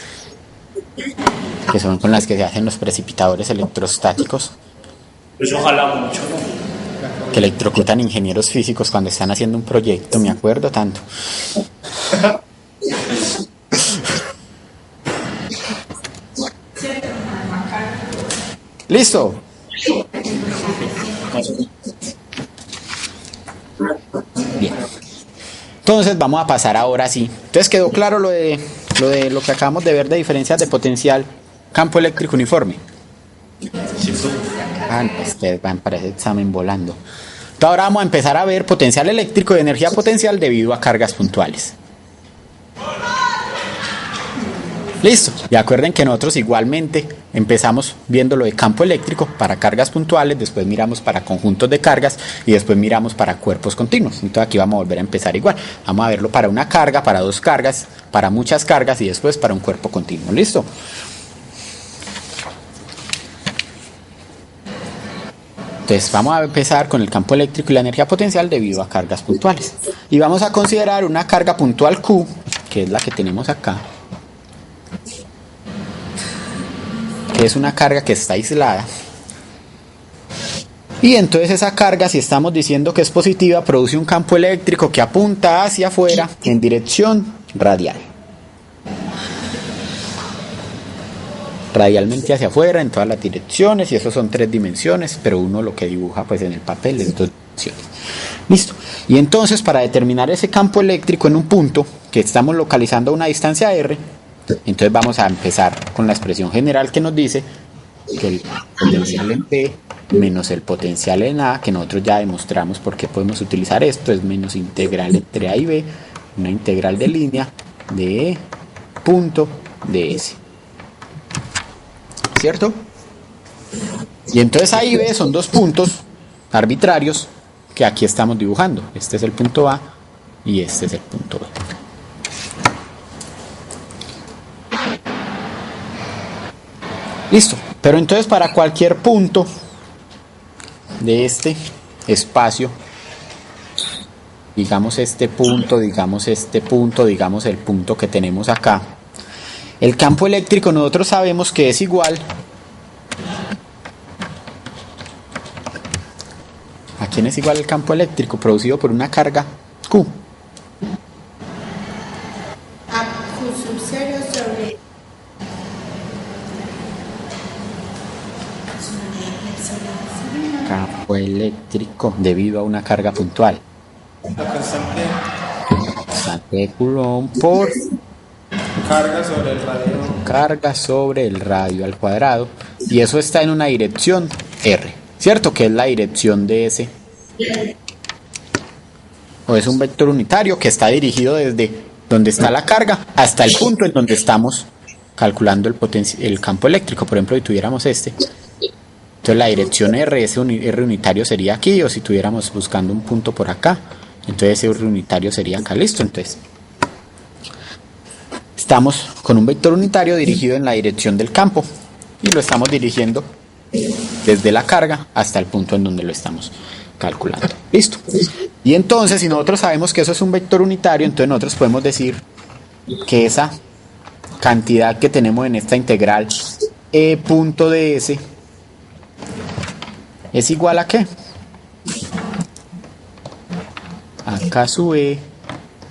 [SPEAKER 1] que son con las que se hacen los precipitadores electrostáticos,
[SPEAKER 3] Eso ojalá mucho, ¿no?
[SPEAKER 1] que electrocutan ingenieros físicos cuando están haciendo un proyecto, me acuerdo tanto. ¿Listo? Bien. Entonces vamos a pasar ahora sí. Entonces quedó claro lo que acabamos de ver de diferencias de potencial, campo eléctrico uniforme.
[SPEAKER 3] Sí,
[SPEAKER 1] Ustedes van para ese examen volando. Entonces ahora vamos a empezar a ver potencial eléctrico y energía potencial debido a cargas puntuales. Listo. Y acuerden que nosotros igualmente empezamos viendo lo de campo eléctrico para cargas puntuales, después miramos para conjuntos de cargas y después miramos para cuerpos continuos. Entonces aquí vamos a volver a empezar igual. Vamos a verlo para una carga, para dos cargas, para muchas cargas y después para un cuerpo continuo. ¿Listo? Entonces vamos a empezar con el campo eléctrico y la energía potencial debido a cargas puntuales. Y vamos a considerar una carga puntual Q, que es la que tenemos acá, que es una carga que está aislada. Y entonces esa carga, si estamos diciendo que es positiva, produce un campo eléctrico que apunta hacia afuera en dirección radial. Radialmente hacia afuera en todas las direcciones, y eso son 3 dimensiones, pero uno lo que dibuja pues en el papel es 2 dimensiones. Listo. Y entonces para determinar ese campo eléctrico en un punto que estamos localizando a una distancia r, entonces vamos a empezar con la expresión general que nos dice que el potencial en P menos el potencial en A, que nosotros ya demostramos por qué podemos utilizar esto, es menos integral entre A y B, una integral de línea de E punto de S. ¿Cierto? Y entonces A y B son 2 puntos arbitrarios que aquí estamos dibujando. Este es el punto A y este es el punto B. Listo. Pero entonces para cualquier punto de este espacio digamos este punto, digamos este punto, digamos el punto que tenemos acá. El campo eléctrico nosotros sabemos que es igual ¿a quién es igual el campo eléctrico producido por una carga Q?
[SPEAKER 4] A Q sub 0 sobre...
[SPEAKER 1] Campo eléctrico debido a una carga puntual.
[SPEAKER 5] La constante
[SPEAKER 1] Constante de Coulomb por
[SPEAKER 5] carga sobre el radio.
[SPEAKER 1] carga sobre el radio al cuadrado. Y eso está en una dirección R, ¿cierto? Que es la dirección de ese. O es un vector unitario que está dirigido desde donde está la carga hasta el punto en donde estamos calculando el campo eléctrico. Por ejemplo, si tuviéramos este, entonces la dirección R, ese R unitario sería aquí, o si tuviéramos buscando un punto por acá, entonces ese R unitario sería acá. Listo, entonces estamos con un vector unitario dirigido en la dirección del campo y lo estamos dirigiendo desde la carga hasta el punto en donde lo estamos calculando. Listo. Y entonces, si nosotros sabemos que eso es un vector unitario, entonces nosotros podemos decir que esa cantidad que tenemos en esta integral E punto ds es igual a ¿qué? A K sub E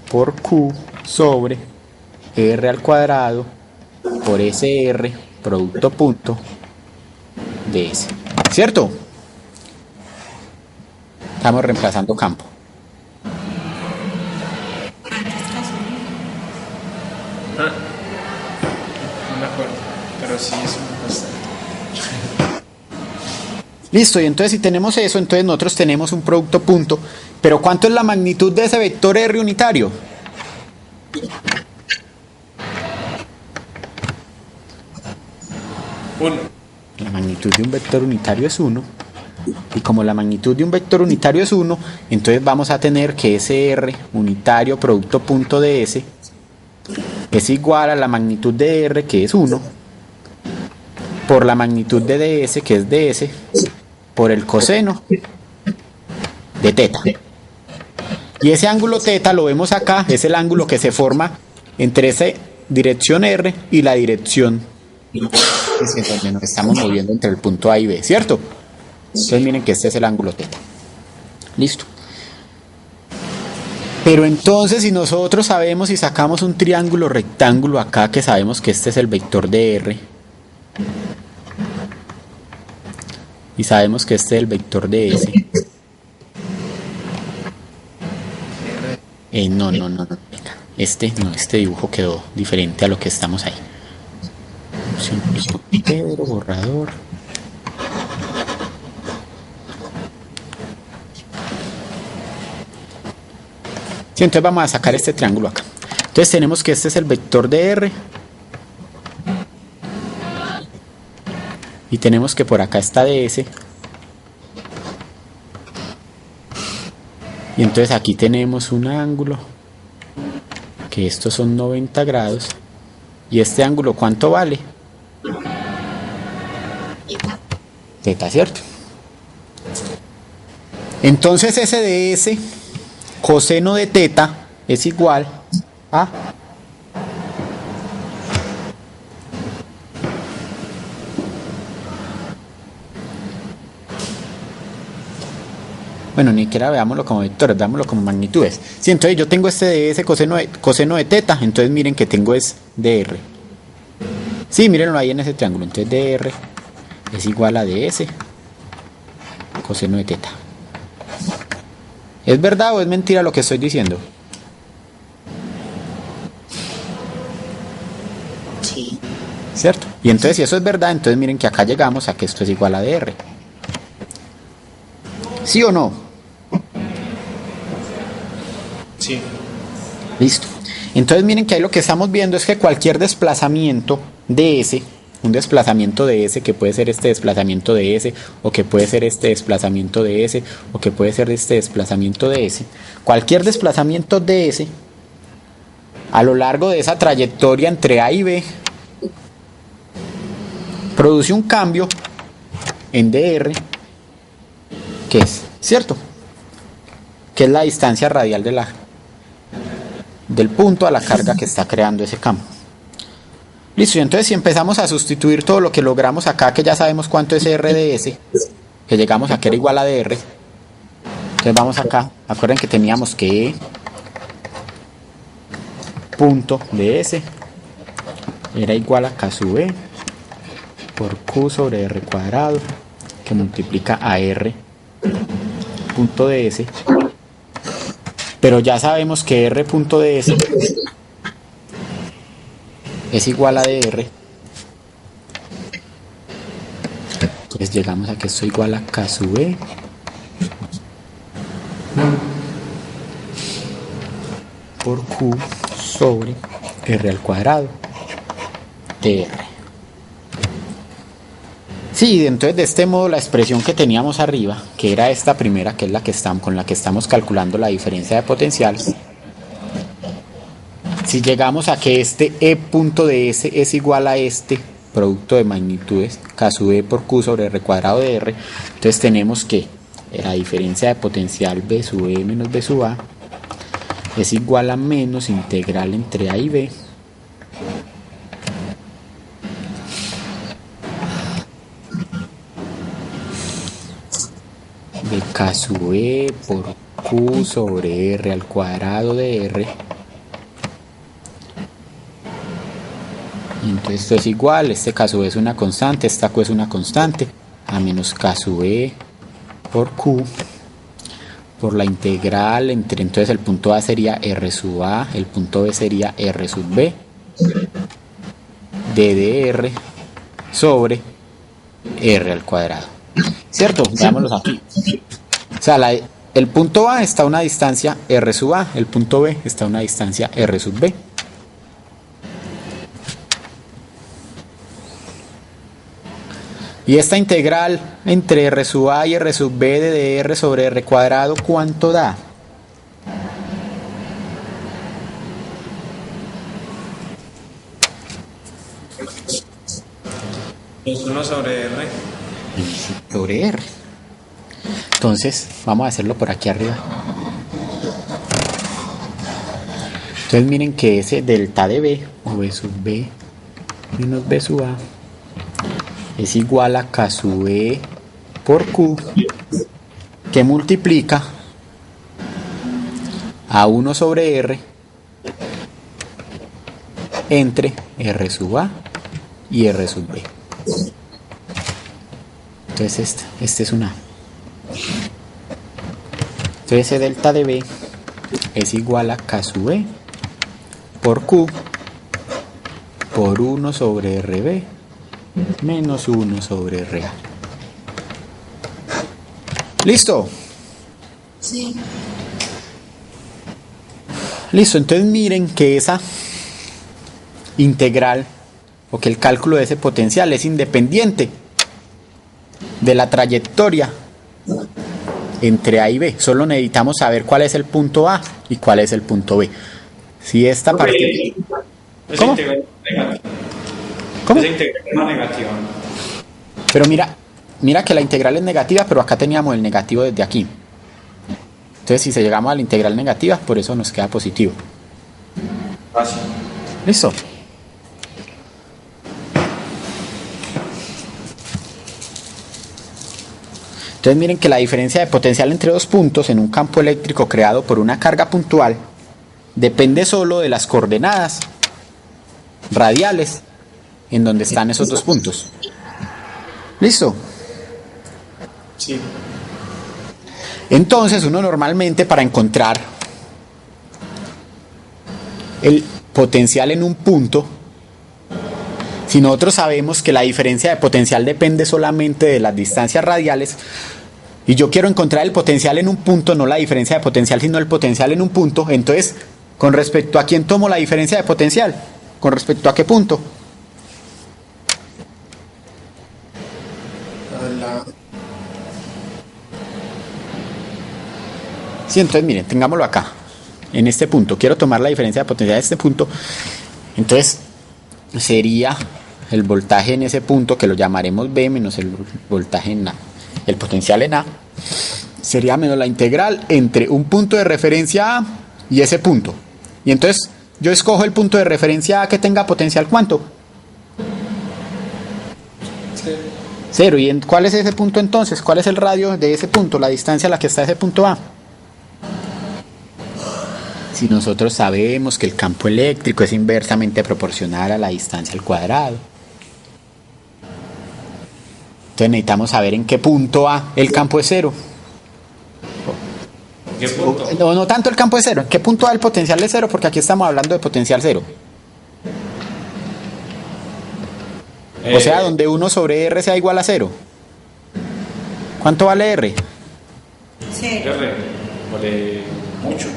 [SPEAKER 1] por Q sobre R al cuadrado por SR producto punto ds. ¿Cierto? Estamos reemplazando campo.
[SPEAKER 5] No me acuerdo, pero sí es una constante.
[SPEAKER 1] Listo, y entonces si tenemos eso, entonces nosotros tenemos un producto punto. Pero ¿cuánto es la magnitud de ese vector R unitario?
[SPEAKER 5] Uno.
[SPEAKER 1] La magnitud de un vector unitario es 1. Y como la magnitud de un vector unitario es 1, entonces vamos a tener que ese R unitario producto punto de S es igual a la magnitud de R, que es 1, por la magnitud de ds, que es ds, por el coseno de teta. Y ese ángulo teta lo vemos acá, es el ángulo que se forma entre esa dirección R y la dirección donde nos estamos moviendo entre el punto A y B, ¿cierto? Entonces miren que este es el ángulo teta. Listo. Pero entonces si nosotros sabemos y sacamos un triángulo rectángulo acá, que sabemos que este es el vector de R, y sabemos que este es el vector de S. No, venga. Este dibujo quedó diferente a lo que estamos ahí. Pedro, borrador. Sí, entonces vamos a sacar este triángulo acá. Entonces tenemos que este es el vector de R. Y tenemos que por acá está ds. Y entonces aquí tenemos un ángulo, que estos son 90 grados. ¿Y este ángulo cuánto vale? Teta, ¿cierto? Entonces ese ds, coseno de teta, es igual a bueno, ni siquiera veámoslo como vectores, veámoslo como magnitudes. Sí, entonces yo tengo este ds coseno de teta, entonces miren que tengo es dr. Sí, mírenlo ahí en ese triángulo. Entonces dr es igual a ds coseno de teta. ¿Es verdad o es mentira lo que estoy diciendo?
[SPEAKER 4] Sí.
[SPEAKER 1] ¿Cierto? Y entonces si eso es verdad, entonces miren que acá llegamos a que esto es igual a dr. ¿Sí o no?
[SPEAKER 5] Sí.
[SPEAKER 1] Listo. Entonces miren que ahí lo que estamos viendo es que cualquier desplazamiento de S, un desplazamiento de S, que puede ser este desplazamiento de S, o que puede ser este desplazamiento de S, o que puede ser este desplazamiento de S, cualquier desplazamiento de S a lo largo de esa trayectoria entre A y B produce un cambio en dr, ¿qué es? ¿Cierto? que es la distancia radial del punto a la carga que está creando ese campo. Listo, y entonces si empezamos a sustituir todo lo que logramos acá, que ya sabemos cuánto es R de S, que llegamos a que era igual a dr, entonces vamos acá, acuerden que teníamos que E punto de S era igual a K sub E por Q sobre R cuadrado, que multiplica a R punto de S, pero ya sabemos que R punto de S es igual a dr, entonces llegamos a que esto es igual a K sub E por Q sobre R al cuadrado dr. Sí, entonces de este modo la expresión que teníamos arriba, que era esta primera, que es la que con la que estamos calculando la diferencia de potencial, si llegamos a que este E punto de S es igual a este producto de magnitudes K sub E por Q sobre R cuadrado de R, entonces tenemos que la diferencia de potencial B sub E menos B sub A es igual a menos integral entre A y B de K sub E por Q sobre R al cuadrado de R. Y entonces esto es igual, este K sub E es una constante, esta Q es una constante, a menos K sub E por Q por la integral entre, entonces el punto A sería R sub A, el punto B sería R sub B de dr sobre R al cuadrado. ¿Cierto? Veámoslos aquí. O sea, el punto A está a una distancia R sub A, el punto B está a una distancia R sub B. Y esta integral entre R sub A y R sub B de dr sobre R cuadrado, ¿cuánto da?
[SPEAKER 5] Es 1 sobre R.
[SPEAKER 1] Sobre R. Entonces, vamos a hacerlo por aquí arriba. Entonces miren que ese delta de B, o B sub B menos B sub A, es igual a K sub E por Q, que multiplica a 1 sobre R entre R sub A y R sub B. Entonces este es una. Entonces ese delta de B es igual a K sub E por Q por 1 sobre RB menos 1 sobre RA. ¿Listo?
[SPEAKER 4] Sí.
[SPEAKER 1] Listo, entonces miren que esa integral o que el cálculo de ese potencial es independiente de la trayectoria entre A y B. Solo necesitamos saber cuál es el punto A y cuál es el punto B. Si esta parte... ¿Cómo? ¿Cómo?
[SPEAKER 3] Esa integral es una negativa.
[SPEAKER 1] Pero mira que la integral es negativa, pero acá teníamos el negativo desde aquí. Entonces si se llegamos a la integral negativa, por eso nos queda positivo.
[SPEAKER 3] Fácil.
[SPEAKER 1] ¿Listo? Entonces miren que la diferencia de potencial entre dos puntos en un campo eléctrico creado por una carga puntual depende solo de las coordenadas radiales en donde están esos dos puntos. ¿Listo?
[SPEAKER 5] Sí.
[SPEAKER 1] Entonces uno normalmente, para encontrar el potencial en un punto, si nosotros sabemos que la diferencia de potencial depende solamente de las distancias radiales, y yo quiero encontrar el potencial en un punto, no la diferencia de potencial, sino el potencial en un punto, entonces, ¿con respecto a quién tomo la diferencia de potencial? ¿Con respecto a qué punto? Sí, entonces miren, tengámoslo acá, en este punto. Quiero tomar la diferencia de potencial de este punto. Entonces, sería el voltaje en ese punto, que lo llamaremos B, menos el voltaje en A, el potencial en A. sería menos la integral entre un punto de referencia A y ese punto. Y entonces yo escojo el punto de referencia A que tenga potencial, ¿cuánto? 0. ¿Y cuál es ese punto entonces? ¿Cuál es el radio de ese punto? La distancia a la que está ese punto A. Si nosotros sabemos que el campo eléctrico es inversamente proporcional a la distancia al cuadrado, entonces necesitamos saber en qué punto A el campo es 0.
[SPEAKER 3] ¿Qué punto?
[SPEAKER 1] No tanto el campo es 0, ¿en qué punto A el potencial es 0? Porque aquí estamos hablando de potencial 0. O sea, donde 1 sobre R sea igual a 0. ¿Cuánto vale R?
[SPEAKER 4] Cero.
[SPEAKER 3] R, vale mucho.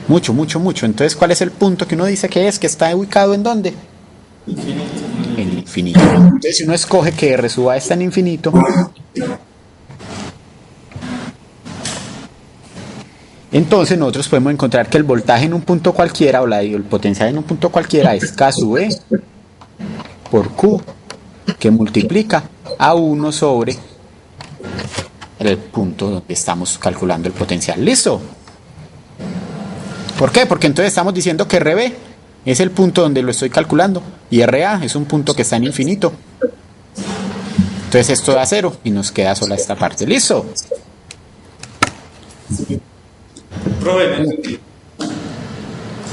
[SPEAKER 1] Mucho, mucho, mucho. Entonces, ¿cuál es el punto que uno dice que es? ¿Que está ubicado en dónde? En el infinito. Entonces, si uno escoge que R sub A está en infinito, entonces nosotros podemos encontrar que el voltaje en un punto cualquiera, o el potencial en un punto cualquiera, es K sub E por Q, que multiplica a 1 sobre el punto donde estamos calculando el potencial. ¿Listo? ¿Por qué? Porque entonces estamos diciendo que RB es el punto donde lo estoy calculando y RA es un punto que está en infinito. Entonces esto da 0 y nos queda sola esta parte. ¿Listo?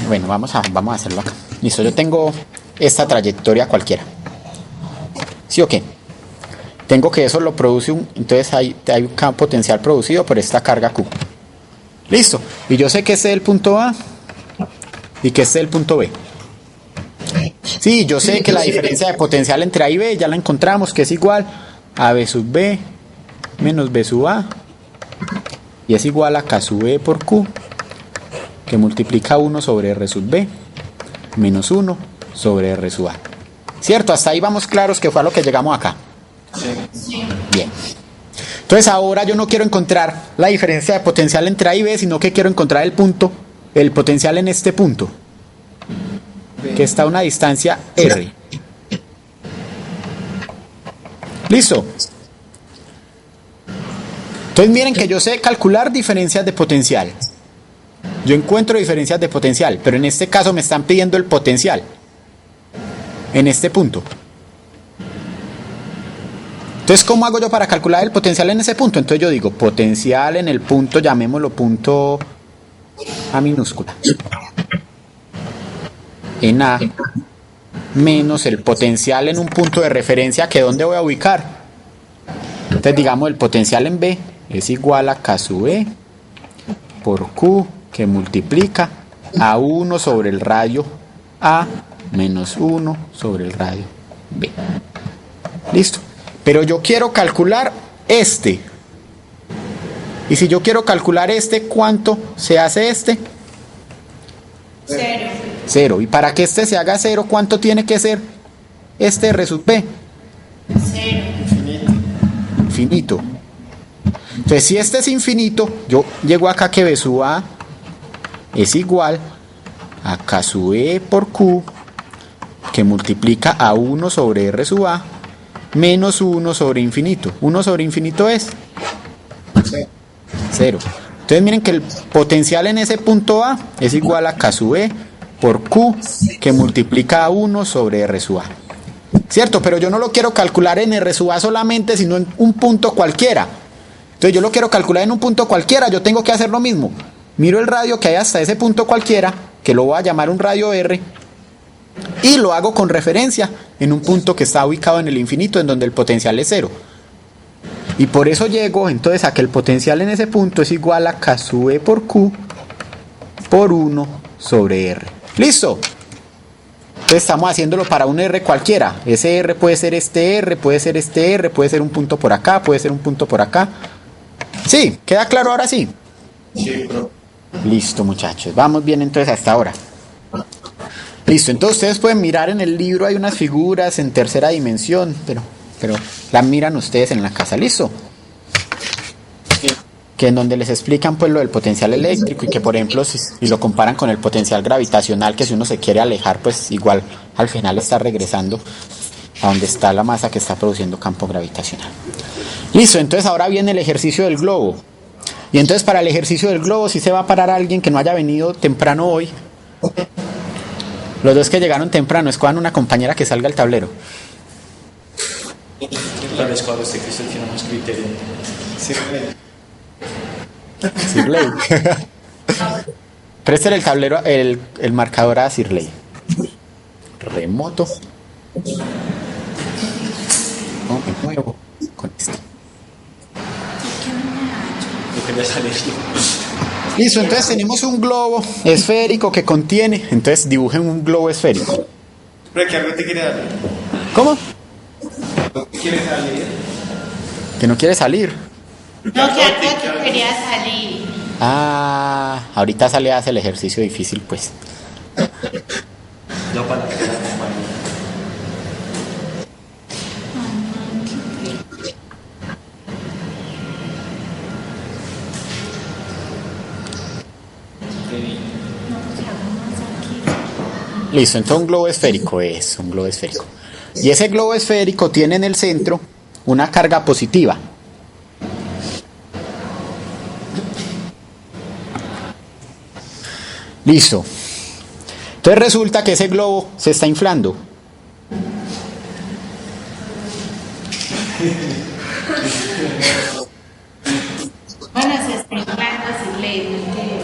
[SPEAKER 1] Bueno, vamos a hacerlo acá. Listo, yo tengo esta trayectoria cualquiera. ¿Sí o qué? Tengo que eso lo produce entonces hay un potencial producido por esta carga Q. Listo. Y yo sé que este es el punto A y que este es el punto B. Sí, yo sé que la diferencia de potencial entre A y B ya la encontramos, que es igual a B sub B menos B sub A, y es igual a K sub E por Q, que multiplica 1 sobre R sub B menos 1 sobre R sub A. ¿Cierto? Hasta ahí vamos claros que fue a lo que llegamos acá.
[SPEAKER 3] Sí.
[SPEAKER 1] Bien. Entonces ahora yo no quiero encontrar la diferencia de potencial entre A y B, sino que quiero encontrar el potencial en este punto, que está a una distancia R. ¿Listo? Entonces miren que yo sé calcular diferencias de potencial. Yo encuentro diferencias de potencial, pero en este caso me están pidiendo el potencial en este punto. Entonces, ¿cómo hago yo para calcular el potencial en ese punto? Entonces yo digo, potencial en el punto, llamémoslo punto A minúscula, en A, menos el potencial en un punto de referencia, que ¿dónde voy a ubicar? Entonces digamos, el potencial en B es igual a K sub E por Q, que multiplica a 1 sobre el radio A menos 1 sobre el radio B. ¿Listo? Pero yo quiero calcular este. Y si yo quiero calcular este, ¿cuánto se hace este?
[SPEAKER 4] 0.
[SPEAKER 1] 0. Y para que este se haga 0, ¿cuánto tiene que ser este R sub B?
[SPEAKER 4] 0.
[SPEAKER 1] Infinito. Entonces, si este es infinito, yo llego acá que B sub A es igual a K sub E por Q, que multiplica a 1 sobre R sub A menos 1 sobre infinito. 1 sobre infinito es 0. Entonces miren que el potencial en ese punto A es igual a K sub E por Q, que multiplica a 1 sobre R sub A. ¿Cierto? Pero yo no lo quiero calcular en R sub A solamente, sino en un punto cualquiera. Entonces yo lo quiero calcular en un punto cualquiera, yo tengo que hacer lo mismo. Miro el radio que hay hasta ese punto cualquiera, que lo voy a llamar un radio R, y lo hago con referencia en un punto que está ubicado en el infinito, en donde el potencial es 0. Y por eso llego entonces a que el potencial en ese punto es igual a K sub E por Q por 1 sobre R. ¿Listo? Entonces estamos haciéndolo para un R cualquiera. Ese R puede ser este R, puede ser este R, puede ser un punto por acá, puede ser un punto por acá. ¿Sí? ¿Queda claro ahora sí?
[SPEAKER 5] Sí, bro.
[SPEAKER 1] Listo, muchachos. Vamos bien entonces hasta ahora. Listo, entonces ustedes pueden mirar en el libro, hay unas figuras en tercera dimensión, pero las miran ustedes en la casa. ¿Listo? Que en donde les explican pues lo del potencial eléctrico, y que por ejemplo si lo comparan con el potencial gravitacional, que si uno se quiere alejar, pues igual al final está regresando a donde está la masa que está produciendo campo gravitacional. Listo, entonces ahora viene el ejercicio del globo. Y entonces para el ejercicio del globo sí se va a parar alguien que no haya venido temprano hoy. Los dos que llegaron temprano, escojan una compañera que salga al tablero.
[SPEAKER 3] Tal vez cuando usted que usted tiene más criterio.
[SPEAKER 5] Sí,
[SPEAKER 1] Sirley. Presten el tablero, el marcador a Sirley. Remoto. No, me muevo con esto.
[SPEAKER 3] Yo quería salir yo.
[SPEAKER 1] Listo, entonces tenemos un globo esférico que contiene. Entonces dibujen un globo esférico.
[SPEAKER 5] pero que algo te quiere dar.
[SPEAKER 1] ¿Cómo?
[SPEAKER 5] ¿Quieres salir?
[SPEAKER 1] Que no quiere salir.
[SPEAKER 4] No, que algo que quería salir.
[SPEAKER 1] Ah, ahorita sale a hacer el ejercicio difícil, pues.
[SPEAKER 3] Yo para la compañía.
[SPEAKER 1] Listo, entonces un globo esférico es un globo esférico. Y ese globo esférico tiene en el centro una carga positiva. Listo. Entonces resulta que ese globo se está inflando.
[SPEAKER 4] Bueno, se está inflando sin ley, no quiere.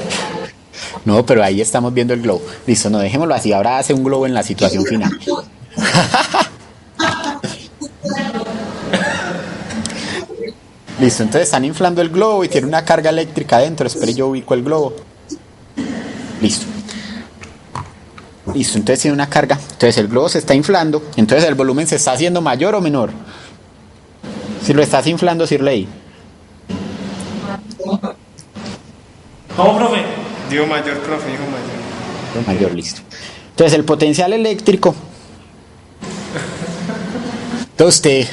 [SPEAKER 1] No, pero ahí estamos viendo el globo. Listo, no dejémoslo así. Ahora hace un globo en la situación final. Listo, entonces están inflando el globo y tiene una carga eléctrica adentro. Espere, yo ubico el globo. Listo. Listo, entonces tiene una carga. Entonces el globo se está inflando. Entonces el volumen se está haciendo mayor o menor. Si lo estás inflando, Sirley.
[SPEAKER 3] ¿Cómo, profe?
[SPEAKER 5] Digo mayor, profe, dijo mayor.
[SPEAKER 1] Mayor, listo. Entonces el potencial eléctrico. Entonces usted.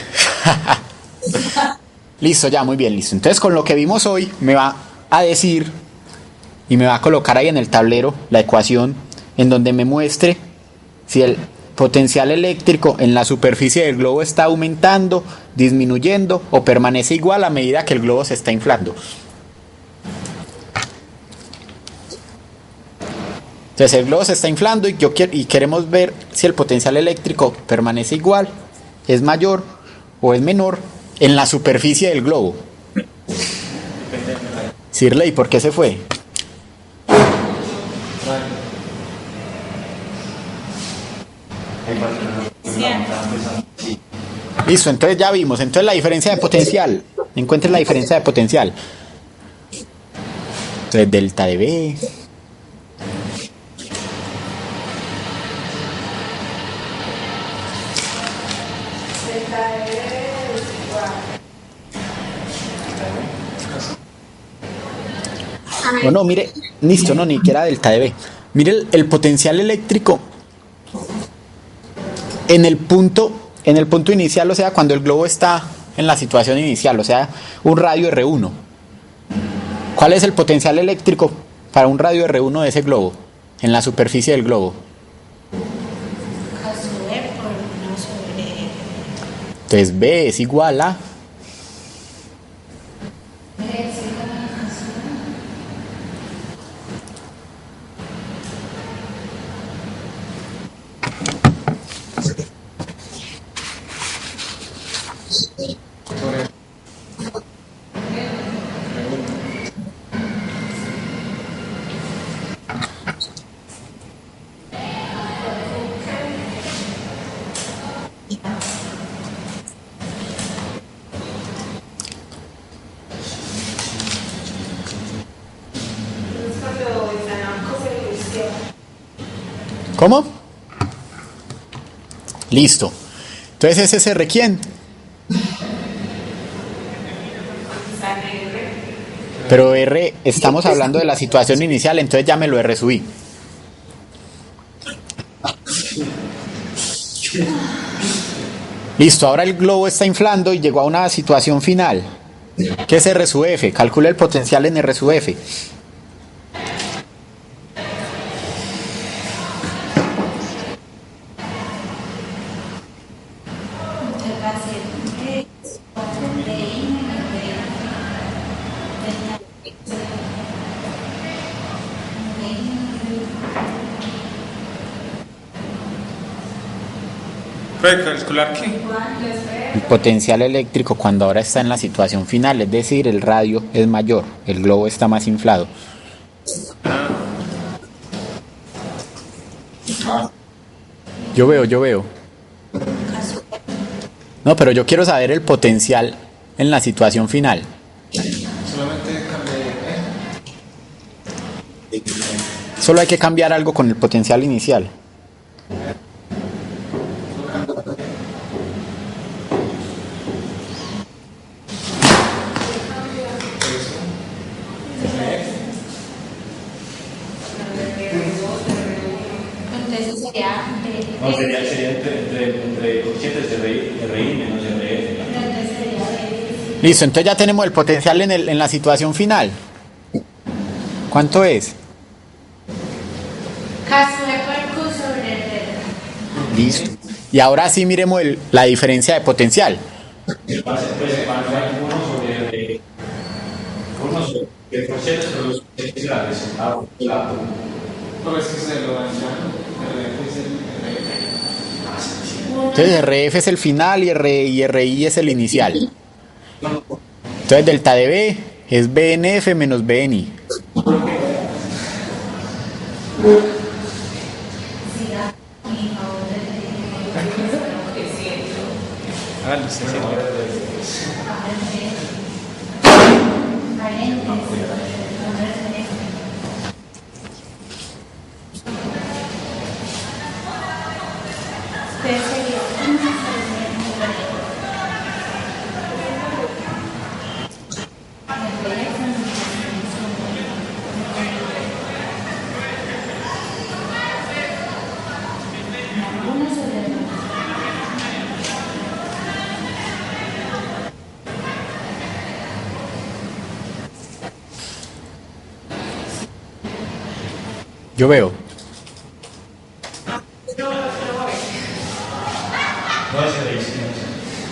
[SPEAKER 1] Listo, ya, muy bien, listo. Entonces con lo que vimos hoy me va a decir y me va a colocar ahí en el tablero la ecuación en donde me muestre si el potencial eléctrico en la superficie del globo está aumentando, disminuyendo o permanece igual a medida que el globo se está inflando. Entonces el globo se está inflando y queremos ver si el potencial eléctrico permanece igual, es mayor o es menor en la superficie del globo. Sirley, ¿por qué se fue? Listo, entonces ya vimos. Entonces la diferencia de potencial. Encuentren la diferencia de potencial. Entonces delta de B. No, no, mire, listo, no, ni siquiera delta de B. Mire el potencial eléctrico en el punto inicial, o sea, cuando el globo está en la situación inicial, o sea, un radio R1. ¿Cuál es el potencial eléctrico para un radio R1 de ese globo, en la superficie del globo?
[SPEAKER 4] A su vez por no sobre.
[SPEAKER 1] Entonces B es igual a... ¿Cómo? Listo. Entonces ese R quién. Pero R, estamos hablando de la situación inicial, entonces ya me lo R subí. Listo, ahora el globo está inflando y llegó a una situación final. ¿Qué es R sub F? Calcula el potencial en R sub F.
[SPEAKER 4] Entonces va a ser 4 de I
[SPEAKER 5] ¿Puede calcular qué?
[SPEAKER 1] El potencial eléctrico cuando ahora está en la situación final, es decir, el radio es mayor, el globo está más inflado. Yo veo. No, pero yo quiero saber el potencial en la situación final.
[SPEAKER 5] Solamente cambié.
[SPEAKER 1] Solo hay que cambiar algo con el potencial inicial.
[SPEAKER 4] Entonces sería
[SPEAKER 3] No, sería entre coeficientes de RI menos RF.
[SPEAKER 1] Listo, entonces ya tenemos el potencial en la situación final. ¿Cuánto es?
[SPEAKER 4] K2 por Q sobre R.
[SPEAKER 1] Listo. Y ahora sí miremos la diferencia de potencial.
[SPEAKER 3] Pues va a ser 1 sobre RI. 1 sobre coeficientes sobre los coeficientes grandes.
[SPEAKER 5] No, es que se lo dañaron.
[SPEAKER 1] Entonces RF es el final y RI es el inicial. Entonces delta de B es BNF menos BNI.
[SPEAKER 5] Hágalo, usted sí.
[SPEAKER 4] Entonces sería
[SPEAKER 1] Yo veo.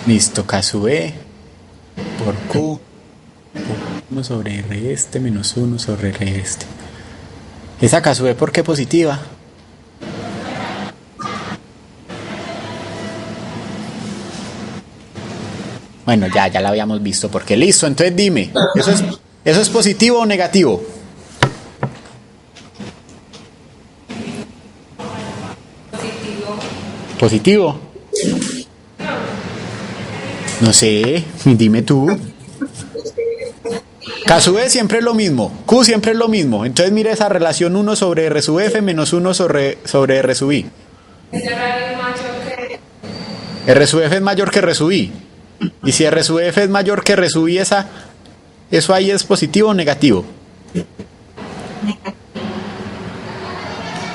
[SPEAKER 1] Listo, K sub E por Q por 1 sobre R este menos 1 sobre R este. Esa K sub E, ¿por qué positiva? Bueno, ya la habíamos visto. Porque listo, entonces dime, ¿eso es positivo o negativo? ¿Positivo? No sé, dime tú. K sub E siempre es lo mismo, Q siempre es lo mismo. Entonces mira esa relación 1 sobre R sub F menos 1 sobre R sub I.
[SPEAKER 2] Ese radio es mayor que...
[SPEAKER 1] R sub F es mayor que R sub I. Y si R sub F es mayor que R sub I, ¿eso ahí es positivo o negativo?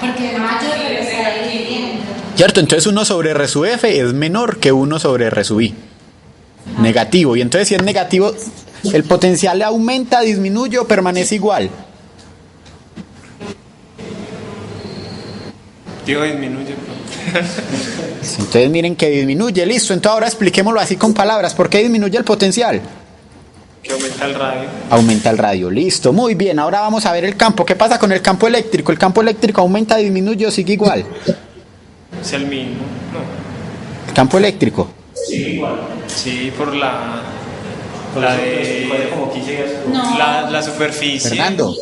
[SPEAKER 4] porque el macho lo está dividiendo.
[SPEAKER 1] ¿Cierto? Entonces 1 sobre R sub F es menor que 1 sobre R sub I. Negativo. Y entonces si es negativo, el potencial aumenta, disminuye o permanece igual.
[SPEAKER 5] Digo, disminuye.
[SPEAKER 1] Entonces miren que disminuye, listo. Entonces ahora expliquémoslo así con palabras. ¿Por qué disminuye el potencial?
[SPEAKER 5] Que aumenta el radio.
[SPEAKER 1] Aumenta el radio, listo, muy bien. Ahora vamos a ver el campo. ¿Qué pasa con el campo eléctrico? ¿El campo eléctrico aumenta, disminuye o sigue igual?
[SPEAKER 5] Es el mismo. No.
[SPEAKER 1] El campo eléctrico.
[SPEAKER 5] Sí, por la
[SPEAKER 3] Puede como 15 días.
[SPEAKER 4] No.
[SPEAKER 5] la superficie.
[SPEAKER 1] Fernando,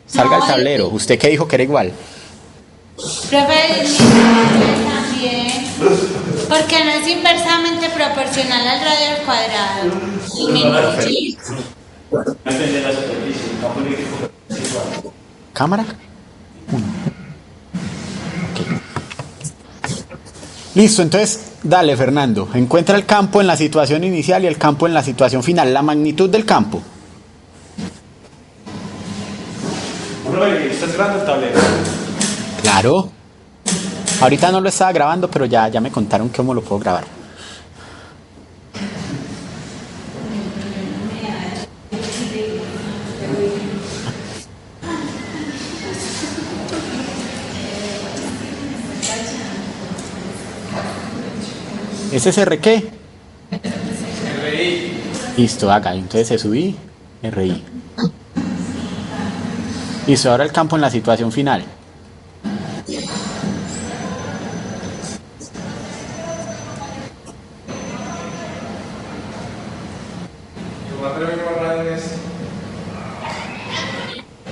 [SPEAKER 1] salga al
[SPEAKER 4] No,
[SPEAKER 1] tablero. ¿Usted qué dijo que era igual?
[SPEAKER 4] Profe, disminuye también. Porque no es inversamente proporcional al radio al cuadrado. Disminuye.
[SPEAKER 3] Depende de la superficie. El campo eléctrico es igual.
[SPEAKER 1] ¿Cámara? Uno. Ok. Listo, entonces, dale Fernando. Encuentra el campo en la situación inicial y el campo en la situación final. La magnitud del campo.
[SPEAKER 3] ¿Estás grabando el tablero?
[SPEAKER 1] Claro. Ahorita no lo estaba grabando, pero ya me contaron cómo lo puedo grabar. ¿Ese es R qué?
[SPEAKER 5] RI.
[SPEAKER 1] Listo, haga. Entonces se subí, RI. Listo, ahora el campo en la situación final.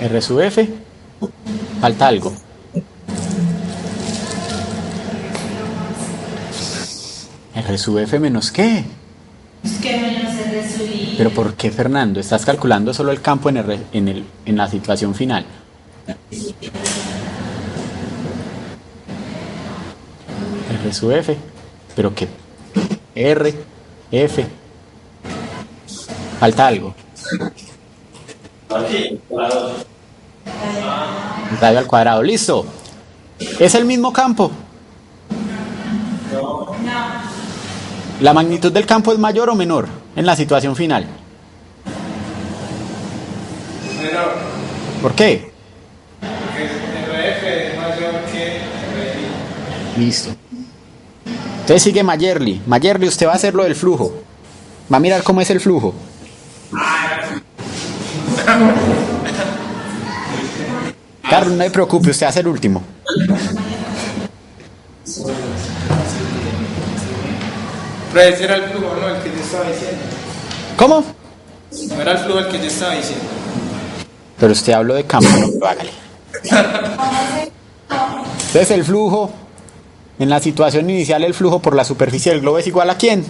[SPEAKER 1] R sub F. Falta algo. R sub F menos qué.
[SPEAKER 4] Es que menos R sub I.
[SPEAKER 1] Pero ¿por qué, Fernando? Estás calculando solo el campo en la situación final. R sub F. Pero ¿qué? R, F. Falta algo. Radio al cuadrado. Listo. ¿Es el mismo campo?
[SPEAKER 4] No.
[SPEAKER 1] ¿La magnitud del campo es mayor o menor en la situación final?
[SPEAKER 5] Menor.
[SPEAKER 1] ¿Por qué?
[SPEAKER 5] Porque RF es mayor que RI.
[SPEAKER 1] Listo. Entonces sigue Mayerly. Mayerly, usted va a hacer lo del flujo. Va a mirar cómo es el flujo. Carlos, no se preocupe, usted hace el último.
[SPEAKER 5] Pero ese era el flujo, ¿no? El que yo estaba diciendo.
[SPEAKER 1] ¿Cómo?
[SPEAKER 5] No era el flujo el que yo estaba diciendo.
[SPEAKER 1] Pero usted habló de campo, no, hágale. Entonces el flujo, en la situación inicial, el flujo por la superficie del globo es igual a ¿quién?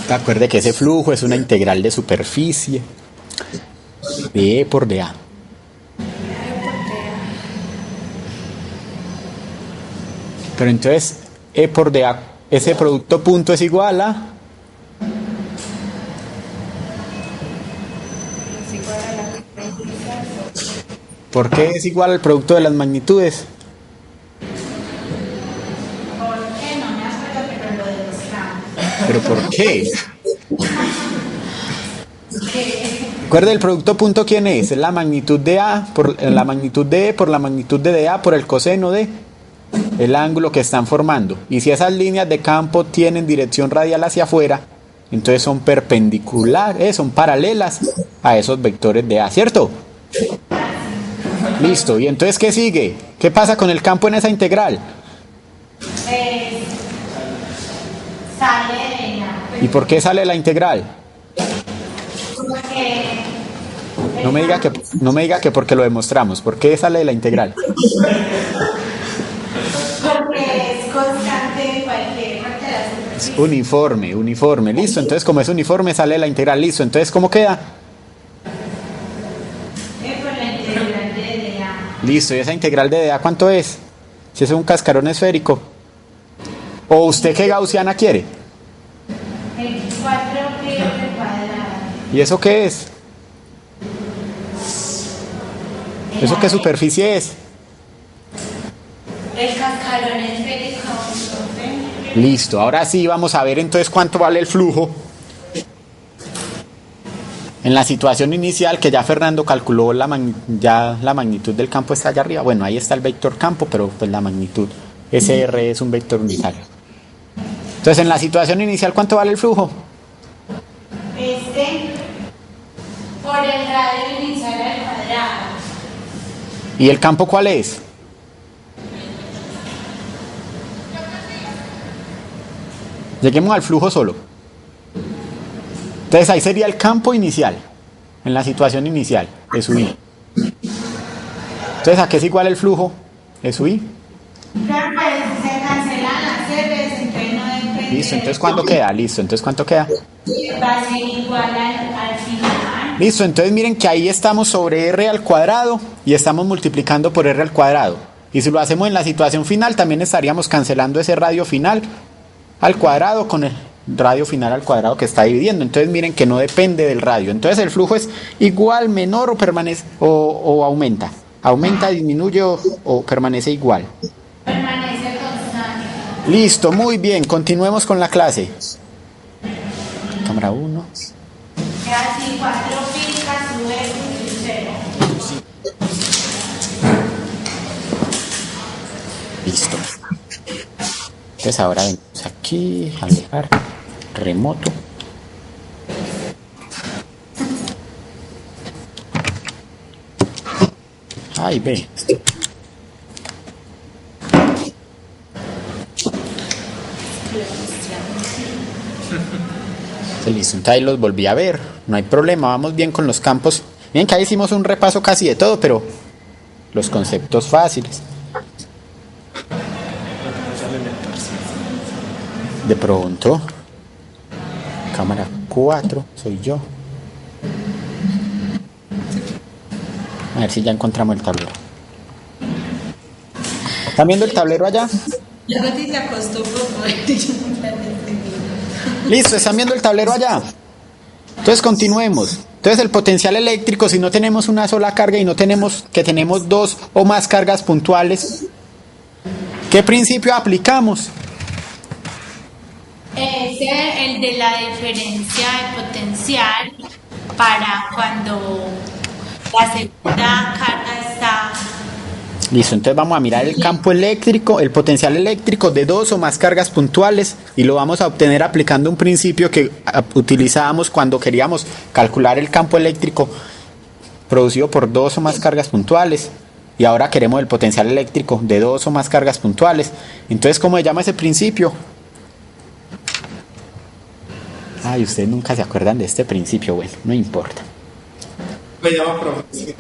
[SPEAKER 1] Acuerde que ese flujo es una integral de superficie de E por dA. Pero entonces E por dA, ese producto punto es igual a... ¿Por qué es igual al producto de las magnitudes?
[SPEAKER 4] ¿Por qué? No me acuerdo, pero lo de los campos.
[SPEAKER 1] ¿Pero por qué? Recuerde, el producto punto ¿quién es? Es la magnitud de A por la magnitud de E por la magnitud de DA por el coseno de el ángulo que están formando. Y si esas líneas de campo tienen dirección radial hacia afuera, entonces son perpendiculares, son paralelas a esos vectores de A, ¿cierto? Listo, y entonces ¿qué sigue? ¿Qué pasa con el campo en esa integral?
[SPEAKER 4] Sale de la.
[SPEAKER 1] ¿Y por qué sale la integral?
[SPEAKER 4] Porque.
[SPEAKER 1] No me diga que porque lo demostramos. ¿Por qué sale la integral?
[SPEAKER 4] Porque es constante en cualquier parte de la
[SPEAKER 1] Es
[SPEAKER 4] superficie.
[SPEAKER 1] uniforme. Listo, entonces como es uniforme sale la integral. Listo, entonces ¿cómo queda?
[SPEAKER 4] Es por la integral de DA.
[SPEAKER 1] Listo, ¿y esa integral de DA cuánto es? Si es un cascarón esférico. ¿O usted qué gaussiana quiere?
[SPEAKER 4] 24 pi al cuadrado.
[SPEAKER 1] ¿Y eso qué es? ¿Eso qué superficie es?
[SPEAKER 4] El cascarón esférico.
[SPEAKER 1] Listo, ahora sí vamos a ver entonces cuánto vale el flujo. En la situación inicial que ya Fernando calculó ya la magnitud del campo está allá arriba. Bueno, ahí está el vector campo, pero pues la magnitud SR es un vector unitario. Entonces en la situación inicial ¿cuánto vale el flujo?
[SPEAKER 4] Por el radio inicial al cuadrado.
[SPEAKER 1] ¿Y el campo cuál es? Lleguemos al flujo solo. Entonces ahí sería el campo inicial, en la situación inicial, de su I. Entonces, ¿a qué es igual el flujo? De su I.
[SPEAKER 4] Claro, pues se cancelan las R's, entonces no depende.
[SPEAKER 1] Listo, entonces ¿cuánto queda? Listo, entonces ¿cuánto queda?
[SPEAKER 4] Va a ser igual al final.
[SPEAKER 1] Listo, entonces miren que ahí estamos sobre R al cuadrado y estamos multiplicando por R al cuadrado. Y si lo hacemos en la situación final, también estaríamos cancelando ese radio final al cuadrado con el radio final al cuadrado que está dividiendo. Entonces miren que no depende del radio. Entonces el flujo es igual, menor o permanece o aumenta. Aumenta, disminuye o permanece igual.
[SPEAKER 4] Permanece constante.
[SPEAKER 1] Listo, muy bien. Continuemos con la clase. Cámara 1.
[SPEAKER 4] Así 4 pi sube 0.
[SPEAKER 1] Listo. Entonces ahora venimos aquí, alejar, remoto. Ay, ve. Listo, entonces ahí los volví a ver. No hay problema, vamos bien con los campos. Miren que ahí hicimos un repaso casi de todo, pero los conceptos fáciles. De pronto, cámara 4, soy yo. A ver si ya encontramos el tablero. ¿Están viendo el tablero allá?
[SPEAKER 4] Yo no te acostó por favor.
[SPEAKER 1] Listo, ¿están viendo el tablero allá? Entonces continuemos. Entonces el potencial eléctrico, si no tenemos una sola carga y no tenemos dos o más cargas puntuales, ¿qué principio aplicamos?
[SPEAKER 4] El de la diferencia de potencial para cuando la segunda carga está...
[SPEAKER 1] Listo, entonces vamos a mirar el campo eléctrico, el potencial eléctrico de dos o más cargas puntuales y lo vamos a obtener aplicando un principio que utilizábamos cuando queríamos calcular el campo eléctrico producido por dos o más cargas puntuales y ahora queremos el potencial eléctrico de dos o más cargas puntuales. Entonces, ¿cómo se llama ese principio? Ay, ustedes nunca se acuerdan de este principio. Bueno, no importa.
[SPEAKER 5] Me llama profesor.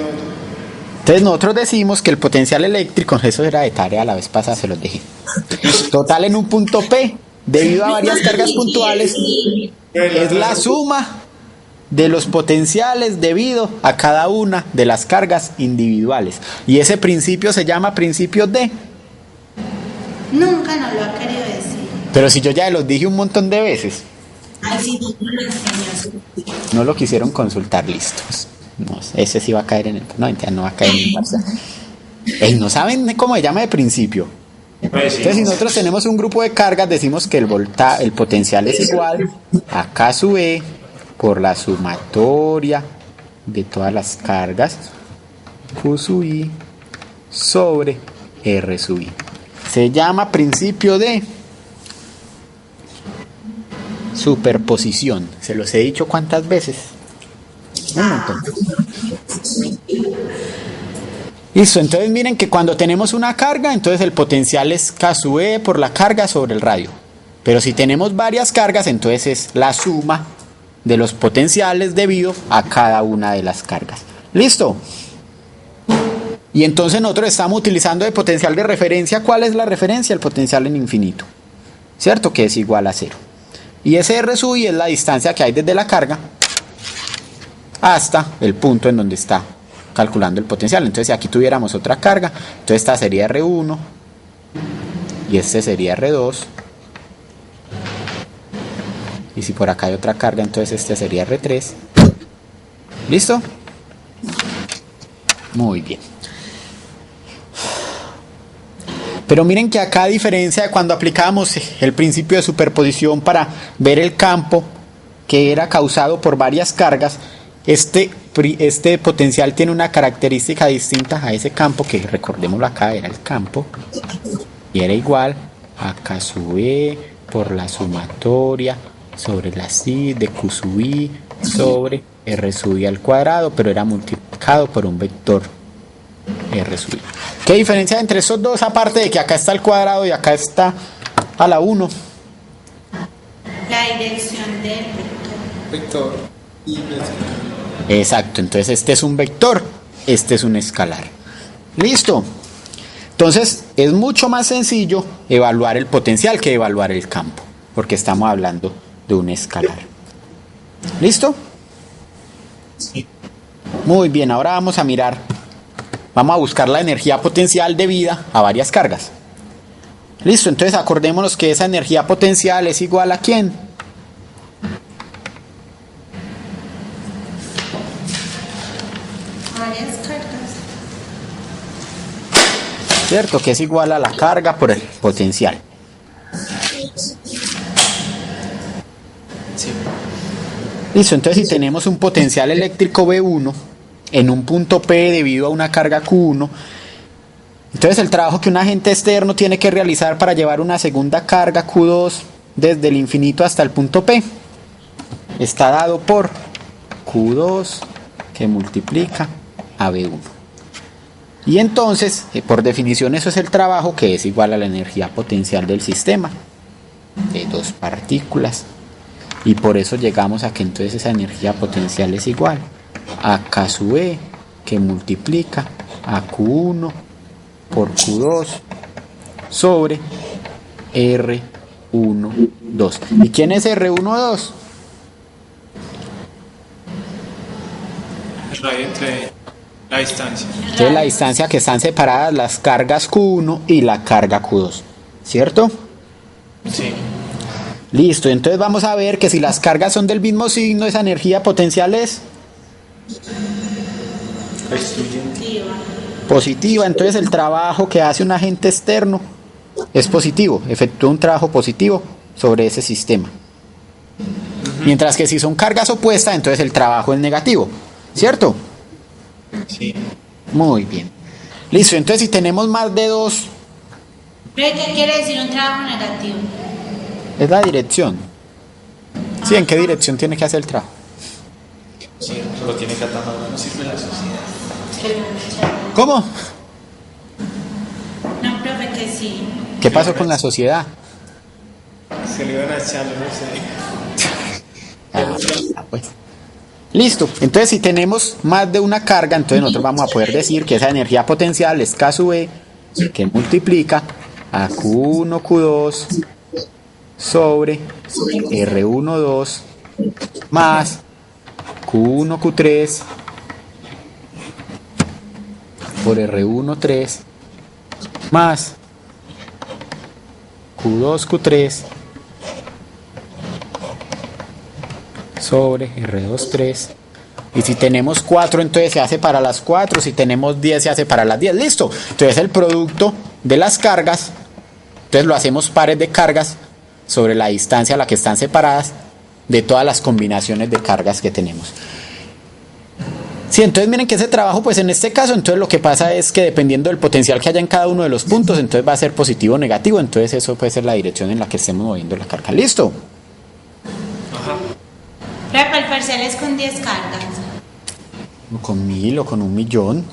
[SPEAKER 1] Entonces nosotros decimos que el potencial eléctrico, eso era de tarea la vez pasada, se los dejé. Total en un punto P, debido a varias cargas puntuales, es la suma de los potenciales debido a cada una de las cargas individuales. Y ese principio se llama principio D.
[SPEAKER 4] Nunca nos lo ha querido decir.
[SPEAKER 1] Pero si yo ya los dije un montón de veces.
[SPEAKER 4] Ay, sí, no lo enseñó.
[SPEAKER 1] No lo quisieron consultar, listos. No, ese sí va a caer en el... No, mentira, no va a caer en el parcial. ¿No saben cómo se llama de principio?
[SPEAKER 3] Pues sí.
[SPEAKER 1] Entonces, si nosotros tenemos un grupo de cargas, decimos que el potencial es igual a K sub E por la sumatoria de todas las cargas Q sub I sobre R sub I. Se llama principio de superposición. Se los he dicho cuántas veces. Un montón. Listo, entonces miren que cuando tenemos una carga, entonces el potencial es K sub E por la carga sobre el radio. Pero si tenemos varias cargas, entonces es la suma de los potenciales debido a cada una de las cargas. ¿Listo? Y entonces nosotros estamos utilizando de potencial de referencia. ¿Cuál es la referencia? El potencial en infinito, ¿cierto? Que es igual a 0. Y ese R sub I es la distancia que hay desde la carga hasta el punto en donde está calculando el potencial. Entonces si aquí tuviéramos otra carga, entonces esta sería R1 y este sería R2, y si por acá hay otra carga, entonces este sería R3. ¿Listo? Muy bien. Pero miren que acá, a diferencia de cuando aplicábamos el principio de superposición para ver el campo que era causado por varias cargas, este potencial tiene una característica distinta a ese campo, que recordémoslo acá, era el campo, y era igual a K sub E por la sumatoria sobre la psi de Q sub I sobre R sub I al cuadrado, pero era multiplicado por un vector R sub I. ¿Qué diferencia hay entre esos dos, aparte de que acá está el cuadrado y acá está a la 1?
[SPEAKER 4] La dirección del vector.
[SPEAKER 5] Víctor. Y
[SPEAKER 1] Exacto, entonces este es un vector, este es un escalar. ¿Listo? Entonces es mucho más sencillo evaluar el potencial que evaluar el campo, porque estamos hablando de un escalar. ¿Listo?
[SPEAKER 5] Sí.
[SPEAKER 1] Muy bien, ahora vamos a mirar, vamos a buscar la energía potencial debida a varias cargas. Listo, entonces acordémonos que esa energía potencial es igual a ¿quién?
[SPEAKER 4] Varias cargas.
[SPEAKER 1] ¿Cierto? Que es igual a la carga por el potencial.
[SPEAKER 5] Sí.
[SPEAKER 1] Listo, entonces si tenemos un potencial eléctrico V1 en un punto P debido a una carga Q1, entonces el trabajo que un agente externo tiene que realizar para llevar una segunda carga Q2 desde el infinito hasta el punto P está dado por Q2 que multiplica a V1. Y entonces, por definición, eso es el trabajo, que es igual a la energía potencial del sistema de dos partículas. Y por eso llegamos a que entonces esa energía potencial es igual a K sub E, que multiplica a Q1 por Q2 sobre R1, 2. ¿Y quién es R1, 2?
[SPEAKER 5] El radio entre la distancia.
[SPEAKER 1] Entonces la distancia que están separadas las cargas Q1 y la carga Q2, ¿cierto?
[SPEAKER 5] Sí.
[SPEAKER 1] Listo, entonces vamos a ver que si las cargas son del mismo signo, esa energía potencial es positiva. Entonces el trabajo que hace un agente externo es positivo, efectúa un trabajo positivo sobre ese sistema. Mientras que si son cargas opuestas, entonces el trabajo es negativo, ¿cierto?
[SPEAKER 5] Sí.
[SPEAKER 1] Muy bien. Listo, entonces si tenemos más de dos,
[SPEAKER 4] ¿Pero qué quiere decir un trabajo negativo?
[SPEAKER 1] es la dirección. Sí, ¿en qué dirección tiene que hacer el trabajo?
[SPEAKER 3] Sí, lo tiene que atar, no sirve la sociedad.
[SPEAKER 1] ¿Cómo?
[SPEAKER 4] No, profe, que sí.
[SPEAKER 1] ¿Qué pasó con la sociedad?
[SPEAKER 5] Se le iban a echar, no sé.
[SPEAKER 1] Pues. Listo, entonces si tenemos más de una carga, entonces nosotros vamos a poder decir que esa energía potencial es K sub E, que multiplica a Q1, Q2 sobre R1, 2 más Q1, Q3 por R1, 3 más Q2, Q3 sobre R2, 3. Y si tenemos 4, entonces se hace para las 4. Si tenemos 10, se hace para las 10. Listo. Entonces el producto de las cargas, entonces lo hacemos pares de cargas sobre la distancia a la que están separadas de todas las combinaciones de cargas que tenemos. Sí, entonces miren que ese trabajo, pues en este caso, entonces lo que pasa es que dependiendo del potencial que haya en cada uno de los puntos, entonces va a ser positivo o negativo. Entonces eso puede ser la dirección en la que estemos moviendo la carga. ¿Listo?
[SPEAKER 4] Profe, el parcial es con 10 cargas.
[SPEAKER 1] O con 1000 o con 1.000.000.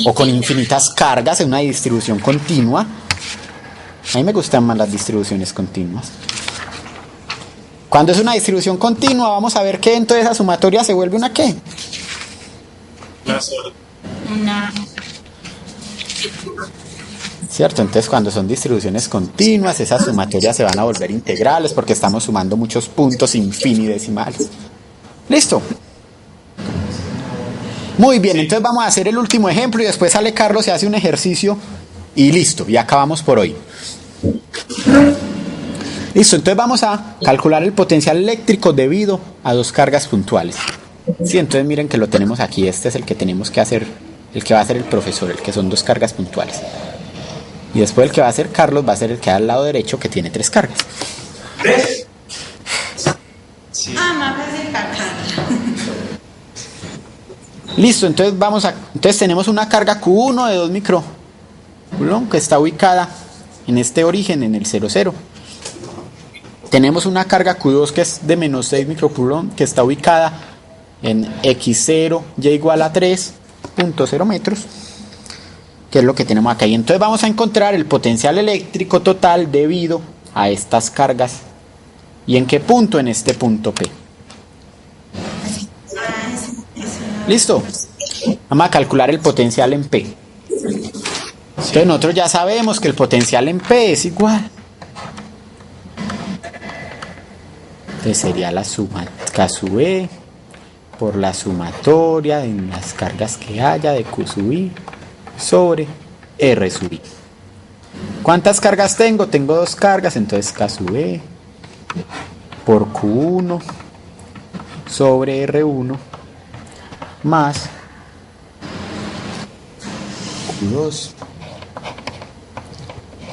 [SPEAKER 1] O con infinitas cargas en una distribución continua. A mí me gustan más las distribuciones continuas. Cuando es una distribución continua, vamos a ver que entonces esa sumatoria se vuelve una ¿qué?
[SPEAKER 4] Una.
[SPEAKER 1] ¿Cierto? Entonces cuando son distribuciones continuas, esas sumatorias se van a volver integrales porque estamos sumando muchos puntos infinitesimales. ¿Listo? Muy bien, entonces vamos a hacer el último ejemplo y después sale Carlos, se hace un ejercicio y listo, y acabamos por hoy. Listo, entonces vamos a calcular el potencial eléctrico debido a dos cargas puntuales. Sí, entonces miren que lo tenemos aquí, este es el que tenemos que hacer, el que va a hacer el profesor, el que son dos cargas puntuales. Y después el que va a hacer Carlos va a ser el que da al lado derecho, que tiene tres cargas.
[SPEAKER 5] Sí.
[SPEAKER 4] Más fácil sacarla.
[SPEAKER 1] Listo, entonces tenemos una carga Q1 de 2 microcoulomb que está ubicada en este origen, en el 0,0. Tenemos una carga Q2 que es de menos 6 microcoulomb que está ubicada en X0, y igual a 3.0 metros, que es lo que tenemos acá. Y entonces vamos a encontrar el potencial eléctrico total debido a estas cargas. ¿Y en qué punto? En este punto P. ¿Listo? Vamos a calcular el potencial en P. Entonces nosotros ya sabemos que el potencial en P es igual. Entonces sería la suma K sub E por la sumatoria de las cargas que haya de Q sub I sobre R sub I. ¿Cuántas cargas tengo? Tengo dos cargas, entonces K sub E por Q1 sobre R1 más Q2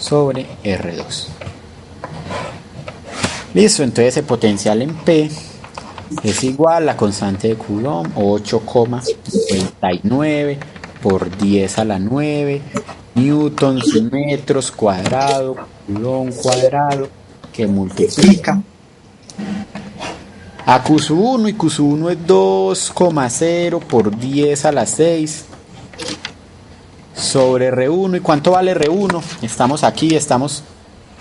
[SPEAKER 1] sobre R2. Listo, entonces el potencial en P es igual a la constante de Coulomb, 8,99 por 10 a la 9 newtons metros cuadrado, Coulomb cuadrado, que multiplica a Q sub 1, y Q sub 1 es 2,0 por 10 a la 6 sobre R1. ¿Y cuánto vale R1? Estamos aquí, estamos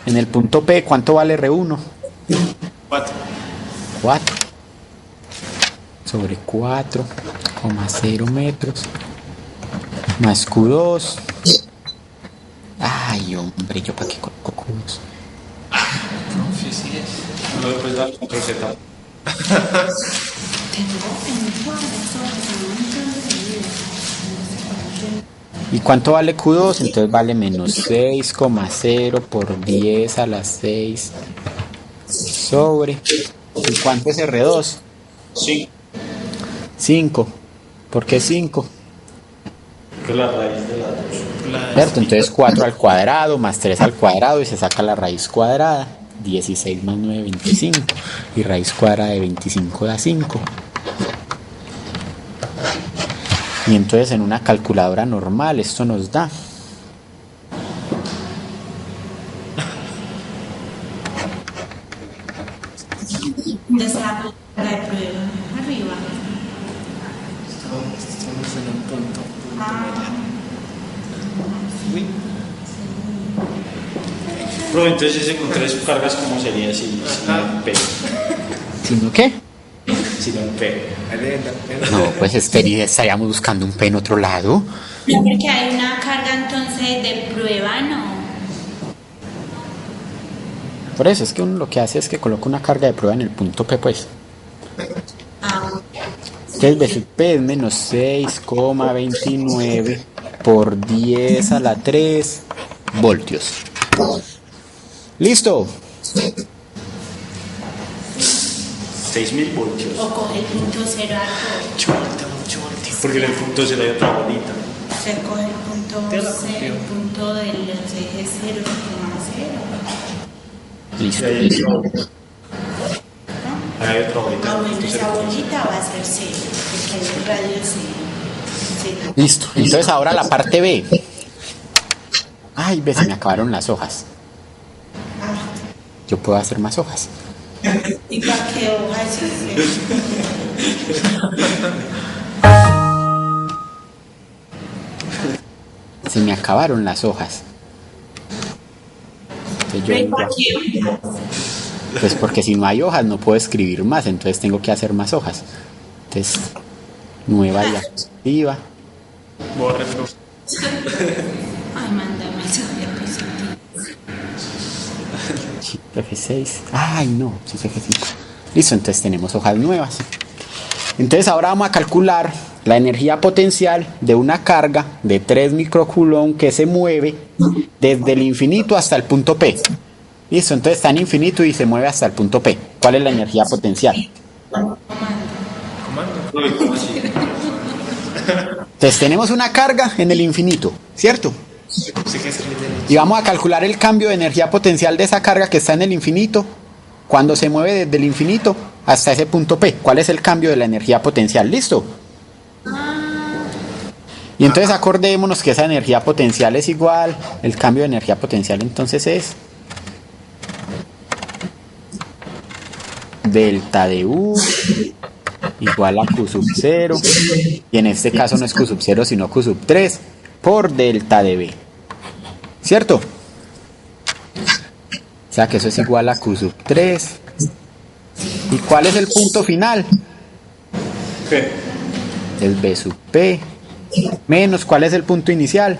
[SPEAKER 1] en el punto P. ¿Cuánto vale R1?
[SPEAKER 3] 4.
[SPEAKER 1] 4 sobre 4,0 metros más Q2. Ay, hombre, ¿yo para qué coloco Q2?
[SPEAKER 3] No le puedes dar control Z.
[SPEAKER 1] ¿Y cuánto vale Q2? Entonces vale menos 6,0 por 10 a la 6 sobre. ¿Y cuánto es R2?
[SPEAKER 3] Sí.
[SPEAKER 1] 5. ¿Por qué 5?
[SPEAKER 3] Que es la raíz de la 2.
[SPEAKER 1] ¿Cierto? Entonces 4 al cuadrado más 3 al cuadrado y se saca la raíz cuadrada. 16 más 9, 25. Y raíz cuadrada de 25 da 5. Y entonces en una calculadora normal esto nos da.
[SPEAKER 4] Esa la de prueba arriba.
[SPEAKER 5] Estamos en un punto.
[SPEAKER 3] Pero entonces ese con 3 cargas, ¿cómo sería si no un P?
[SPEAKER 1] ¿Sino qué?
[SPEAKER 3] Si no un P.
[SPEAKER 1] No, pues estaríamos buscando un P en otro lado.
[SPEAKER 4] No, porque hay una carga entonces de prueba, ¿no?
[SPEAKER 1] Por eso es que uno lo que hace es que coloca una carga de prueba en el punto P, pues. Entonces B sub P es menos 6,29 por 10 a la 3 voltios. ¿Listo?
[SPEAKER 3] 6000 voltios.
[SPEAKER 4] O coge el punto cero algo.
[SPEAKER 3] Porque en el punto 0 hay otra bolita.
[SPEAKER 4] Se coge el punto cero, el punto del eje 0,0.
[SPEAKER 1] Listo.
[SPEAKER 3] Y ahí hay otra bolita. Ahí hay otra bolita.
[SPEAKER 4] Ah, bueno, esa bolita va a ser 0, porque el radio es 0.
[SPEAKER 1] Listo. Entonces ahora la parte B. Ay, ve, se me acabaron las hojas. Yo puedo hacer más hojas.
[SPEAKER 4] ¿Y para qué hojas es eso?
[SPEAKER 1] Se me acabaron las hojas. Entonces yo
[SPEAKER 4] ¿Y
[SPEAKER 1] digo,
[SPEAKER 4] para qué?
[SPEAKER 1] pues porque si no hay hojas no puedo escribir más, entonces tengo que hacer más hojas. Entonces, nueva diapositiva.
[SPEAKER 3] Borre,
[SPEAKER 4] Ay, mándame esa diapositiva.
[SPEAKER 1] F6. Ay, no, sí es F5. Listo, entonces tenemos hojas nuevas. Entonces ahora vamos a calcular la energía potencial de una carga de 3 microcoulomb que se mueve desde el infinito hasta el punto P. Listo, entonces está en infinito y se mueve hasta el punto P. ¿Cuál es la energía potencial? Entonces tenemos una carga en el infinito, ¿cierto? Y vamos a calcular el cambio de energía potencial de esa carga que está en el infinito cuando se mueve desde el infinito hasta ese punto P. ¿Cuál es el cambio de la energía potencial? ¿Listo? Y entonces acordémonos que esa energía potencial es igual, el cambio de energía potencial entonces es delta de U igual a Q sub 0, y en este caso no es Q sub 0 sino Q sub 3 por delta de B, ¿cierto? O sea que eso es igual a Q sub 3. ¿Y cuál es el punto final?
[SPEAKER 3] ¿Qué?
[SPEAKER 1] Es B sub P menos, ¿cuál es el punto inicial?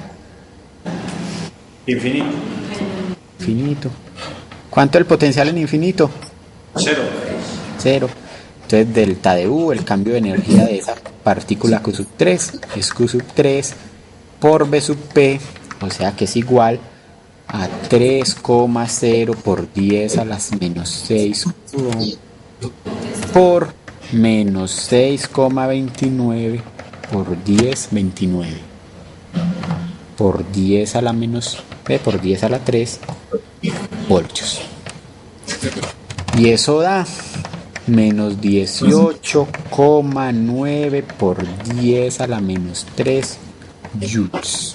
[SPEAKER 3] Infinito.
[SPEAKER 1] Infinito. ¿Cuánto es el potencial en infinito?
[SPEAKER 3] 0.
[SPEAKER 1] 0. Entonces delta de U, el cambio de energía de esa partícula Q sub 3 es Q sub 3 por B sub P, o sea que es igual a 3,0 por 10 a las menos 6 por menos 6,29 por 10, 29 por 10 a la menos P por 10 a la 3 voltios. Y eso da menos 18,9 por 10 a la menos 3 joules.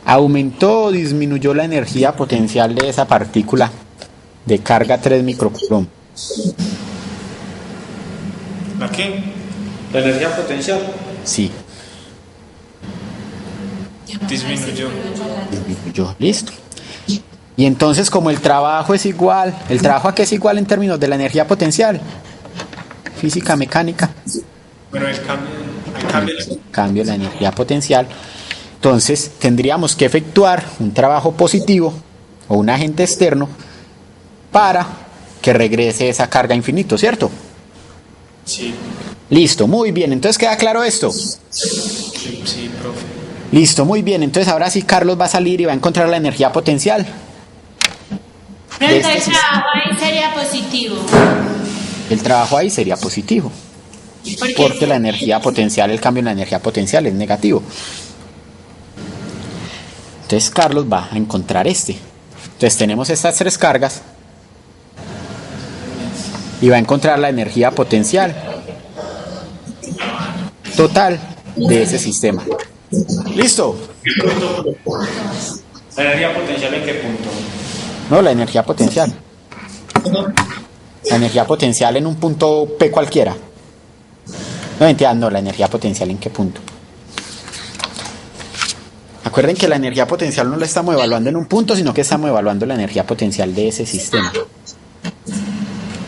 [SPEAKER 1] ¿Aumentó o disminuyó la energía potencial de esa partícula de carga 3 microcoulomb?
[SPEAKER 3] ¿La qué? ¿La energía potencial?
[SPEAKER 1] Sí.
[SPEAKER 5] Disminuyó.
[SPEAKER 1] Disminuyó, listo. Y entonces como el trabajo es igual, ¿el trabajo a qué es igual en términos de la energía potencial? Física mecánica.
[SPEAKER 5] Bueno, el
[SPEAKER 1] Cambio la energía potencial. Entonces tendríamos que efectuar un trabajo positivo o un agente externo para que regrese esa carga a infinito, ¿cierto?
[SPEAKER 5] Sí,
[SPEAKER 1] Listo, muy bien. Entonces queda claro esto.
[SPEAKER 5] sí, profe.
[SPEAKER 1] Listo, muy bien. Entonces ahora sí Carlos va a salir y va a encontrar la energía potencial.
[SPEAKER 4] Pero
[SPEAKER 1] De
[SPEAKER 4] entonces
[SPEAKER 1] este
[SPEAKER 4] el trabajo ahí sería positivo.
[SPEAKER 1] El trabajo ahí sería positivo, porque la energía potencial, el cambio en la energía potencial es negativo. Entonces Carlos va a encontrar este. Entonces tenemos estas tres cargas y va a encontrar la energía potencial total de ese sistema. ¿Listo?
[SPEAKER 3] ¿La energía potencial en qué punto?
[SPEAKER 1] No, la energía potencial. La energía potencial en un punto P cualquiera. No, mentira, no, la energía potencial en qué punto. Acuerden que la energía potencial no la estamos evaluando en un punto, sino que estamos evaluando la energía potencial de ese sistema.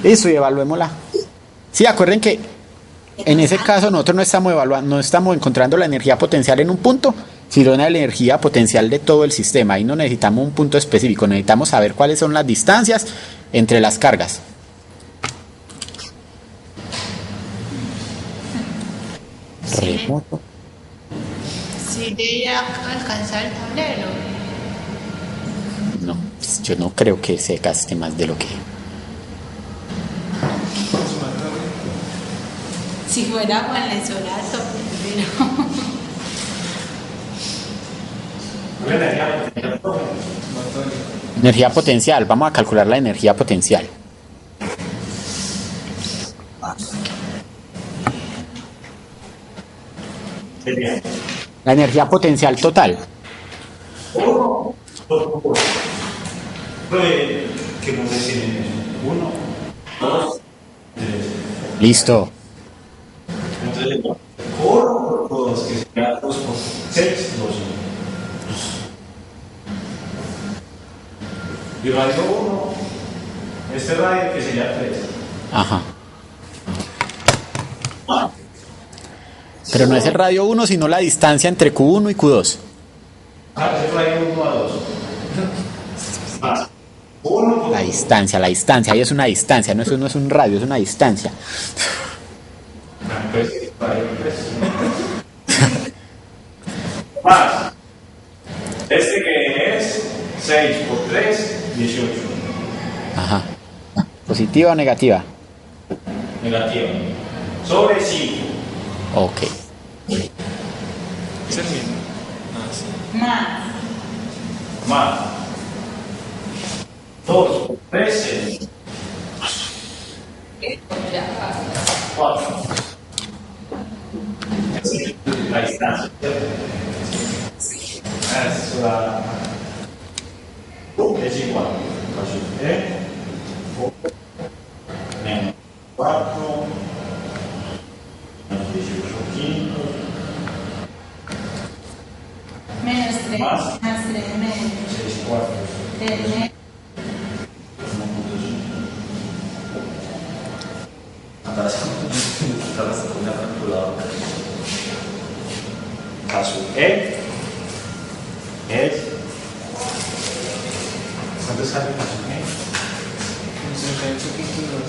[SPEAKER 1] Eso, y evaluémosla. Sí, acuerden que en ese caso nosotros no estamos evaluando, no estamos encontrando la energía potencial en un punto, sino la energía potencial de todo el sistema. Ahí no necesitamos un punto específico, necesitamos saber cuáles son las distancias entre las cargas. Remoto.
[SPEAKER 4] Sí, debería alcanzar el tablero.
[SPEAKER 1] No, pues yo no creo que se gaste más de lo que...
[SPEAKER 4] Si fuera Juan Lesorato, pero...
[SPEAKER 1] Energía potencial, vamos a calcular la energía potencial. La energía potencial total.
[SPEAKER 3] ¿Qué nos deciden eso? 1, 2, 3.
[SPEAKER 1] Listo.
[SPEAKER 3] Entonces, por 2, que sería 2 por 6, 12. Y radio 1, este radio que sería 3.
[SPEAKER 1] Ajá. Pero no es el radio 1, sino la distancia entre Q1 y Q2.
[SPEAKER 3] Ah, es radio 1 a 2. Más. 1
[SPEAKER 1] La distancia, ahí es una distancia, no, eso no es un radio, es una distancia.
[SPEAKER 3] pues, radio 3. Más. Este que es 6 por 3, 18.
[SPEAKER 1] Ajá. ¿Positiva o negativa?
[SPEAKER 3] Negativa. Sobre 5.
[SPEAKER 1] Ok.
[SPEAKER 5] Es el mismo. Ah, sí.
[SPEAKER 4] Más.
[SPEAKER 3] Más 2 por 13. 4. La distancia. Eso da. Es igual. Menos 4. Menos 18 quintos.
[SPEAKER 4] Menos 3.
[SPEAKER 3] Más.
[SPEAKER 4] Más 3 menos.
[SPEAKER 3] 6 cuartos.
[SPEAKER 4] 3 menos.
[SPEAKER 3] Caso E es. ¿Cuánto sale el caso E?
[SPEAKER 5] 68 quintos.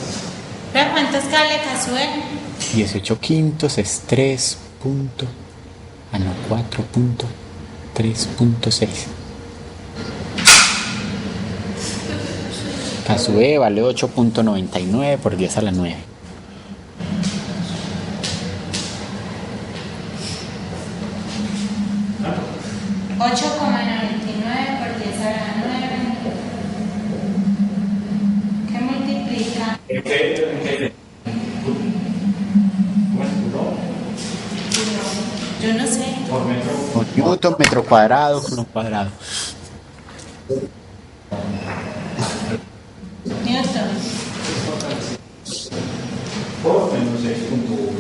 [SPEAKER 4] ¿Pero cuántos cables Casuel?
[SPEAKER 1] 18 quintos es 3 punto... Ah, no, 4.3.6. Caso E vale 8.99 por 10 a la 9.
[SPEAKER 4] $8,99 por 10 a la 9. ¿Qué multiplica?
[SPEAKER 3] ¿En qué?
[SPEAKER 4] Yo no sé.
[SPEAKER 3] Por metro.
[SPEAKER 1] Con Newton, metro cuadrado, cono cuadrado.
[SPEAKER 4] Newton.
[SPEAKER 3] Por menos 6.1.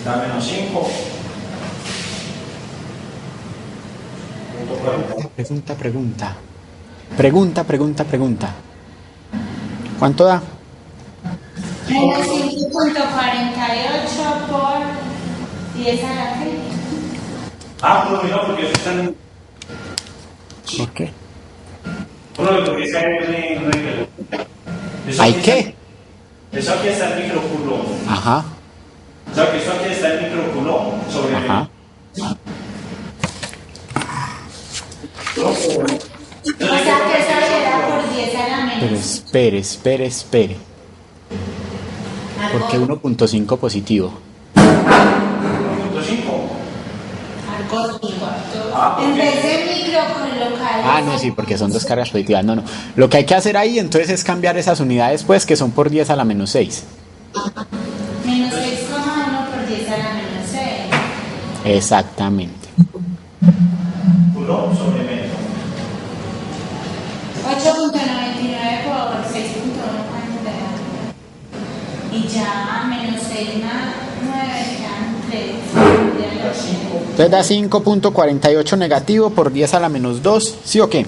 [SPEAKER 3] da menos 5.
[SPEAKER 1] Pregunta. ¿Cuánto da?
[SPEAKER 4] Menos 5.48 por 10 a la 6.
[SPEAKER 3] Pero mira, porque eso está en...
[SPEAKER 1] ¿Por qué?
[SPEAKER 3] Bueno, lo que dice es no hay
[SPEAKER 1] ¿Hay qué?
[SPEAKER 3] Eso aquí está el microculón.
[SPEAKER 1] Ajá.
[SPEAKER 3] O sea, que eso aquí está el microculón sobre
[SPEAKER 1] Ajá.
[SPEAKER 4] O sea que eso le da por 10 a la
[SPEAKER 1] Pero
[SPEAKER 4] menos.
[SPEAKER 1] espere. ¿Por qué 1.5 positivo?
[SPEAKER 3] 1.5.
[SPEAKER 4] Algo igual. En vez de micro colocar.
[SPEAKER 1] Ah, no, sí, porque son dos cargas positivas. No. Lo que hay que hacer ahí entonces es cambiar esas unidades, pues, que son por 10 a la menos 6.
[SPEAKER 4] Menos 6,1 por 10 a la menos 6.
[SPEAKER 1] Exactamente.
[SPEAKER 3] Culón sobre metro.
[SPEAKER 4] 8.99 por 6.1. Y ya menos 6 más 9 quedan 3.
[SPEAKER 1] Entonces da 5.48 negativo por 10 a la menos 2. ¿Sí o qué?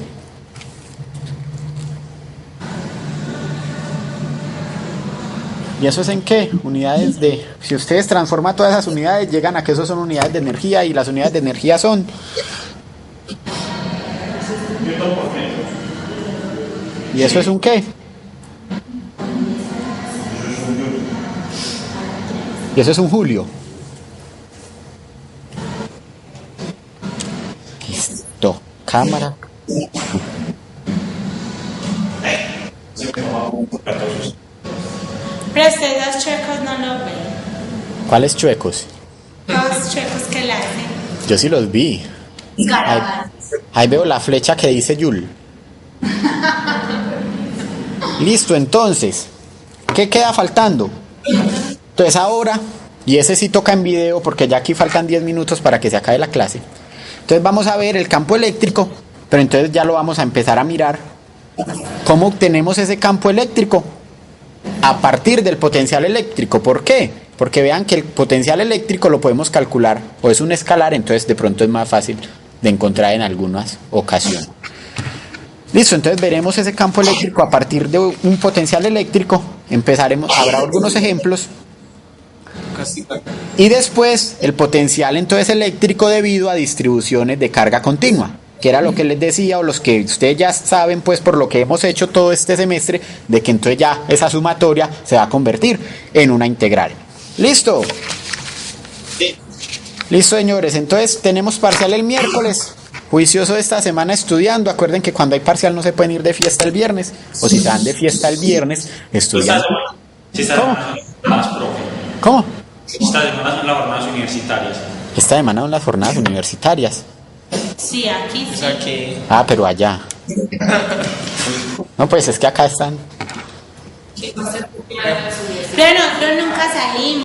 [SPEAKER 1] ¿Y eso es en qué? Unidades de... Si ustedes transforman todas esas unidades, llegan a que eso son unidades de energía, y las unidades de energía son...
[SPEAKER 3] Newton por metro.
[SPEAKER 1] ¿Y eso es un qué? Y eso es un julio. Listo. Cámara.
[SPEAKER 4] Pero ustedes los chuecos no lo ven.
[SPEAKER 1] ¿Cuáles chuecos?
[SPEAKER 4] Los chuecos que le hacen.
[SPEAKER 1] Yo sí los vi.
[SPEAKER 4] Garabatos.
[SPEAKER 1] Ahí veo la flecha que dice Yul. Listo, entonces. ¿Qué queda faltando? Entonces ahora, y ese sí toca en video porque ya aquí faltan 10 minutos para que se acabe la clase. Entonces vamos a ver el campo eléctrico, pero entonces ya lo vamos a empezar a mirar. ¿Cómo obtenemos ese campo eléctrico? A partir del potencial eléctrico. ¿Por qué? Porque vean que el potencial eléctrico lo podemos calcular, o es un escalar, entonces de pronto es más fácil de encontrar en algunas ocasiones. Listo, entonces veremos ese campo eléctrico a partir de un potencial eléctrico. Empezaremos, habrá algunos ejemplos. Y después el potencial entonces eléctrico debido a distribuciones de carga continua, que era lo que les decía, o los que ustedes ya saben, pues por lo que hemos hecho todo este semestre, de que entonces ya esa sumatoria se va a convertir en una integral. ¿Listo?
[SPEAKER 5] Sí.
[SPEAKER 1] Listo, señores, entonces tenemos parcial el miércoles. Juicioso esta semana estudiando. Acuerden que cuando hay parcial no se pueden ir de fiesta el viernes, o si se van de fiesta el viernes, estudian.
[SPEAKER 3] ¿Cómo? Más, profe.
[SPEAKER 1] ¿Cómo?
[SPEAKER 3] Esta semana son las jornadas universitarias.
[SPEAKER 1] Esta semana son las jornadas universitarias.
[SPEAKER 4] Sí, aquí sí.
[SPEAKER 5] O sea que...
[SPEAKER 1] Ah, pero allá. No, pues es que acá están.
[SPEAKER 4] Pero nosotros nunca salimos.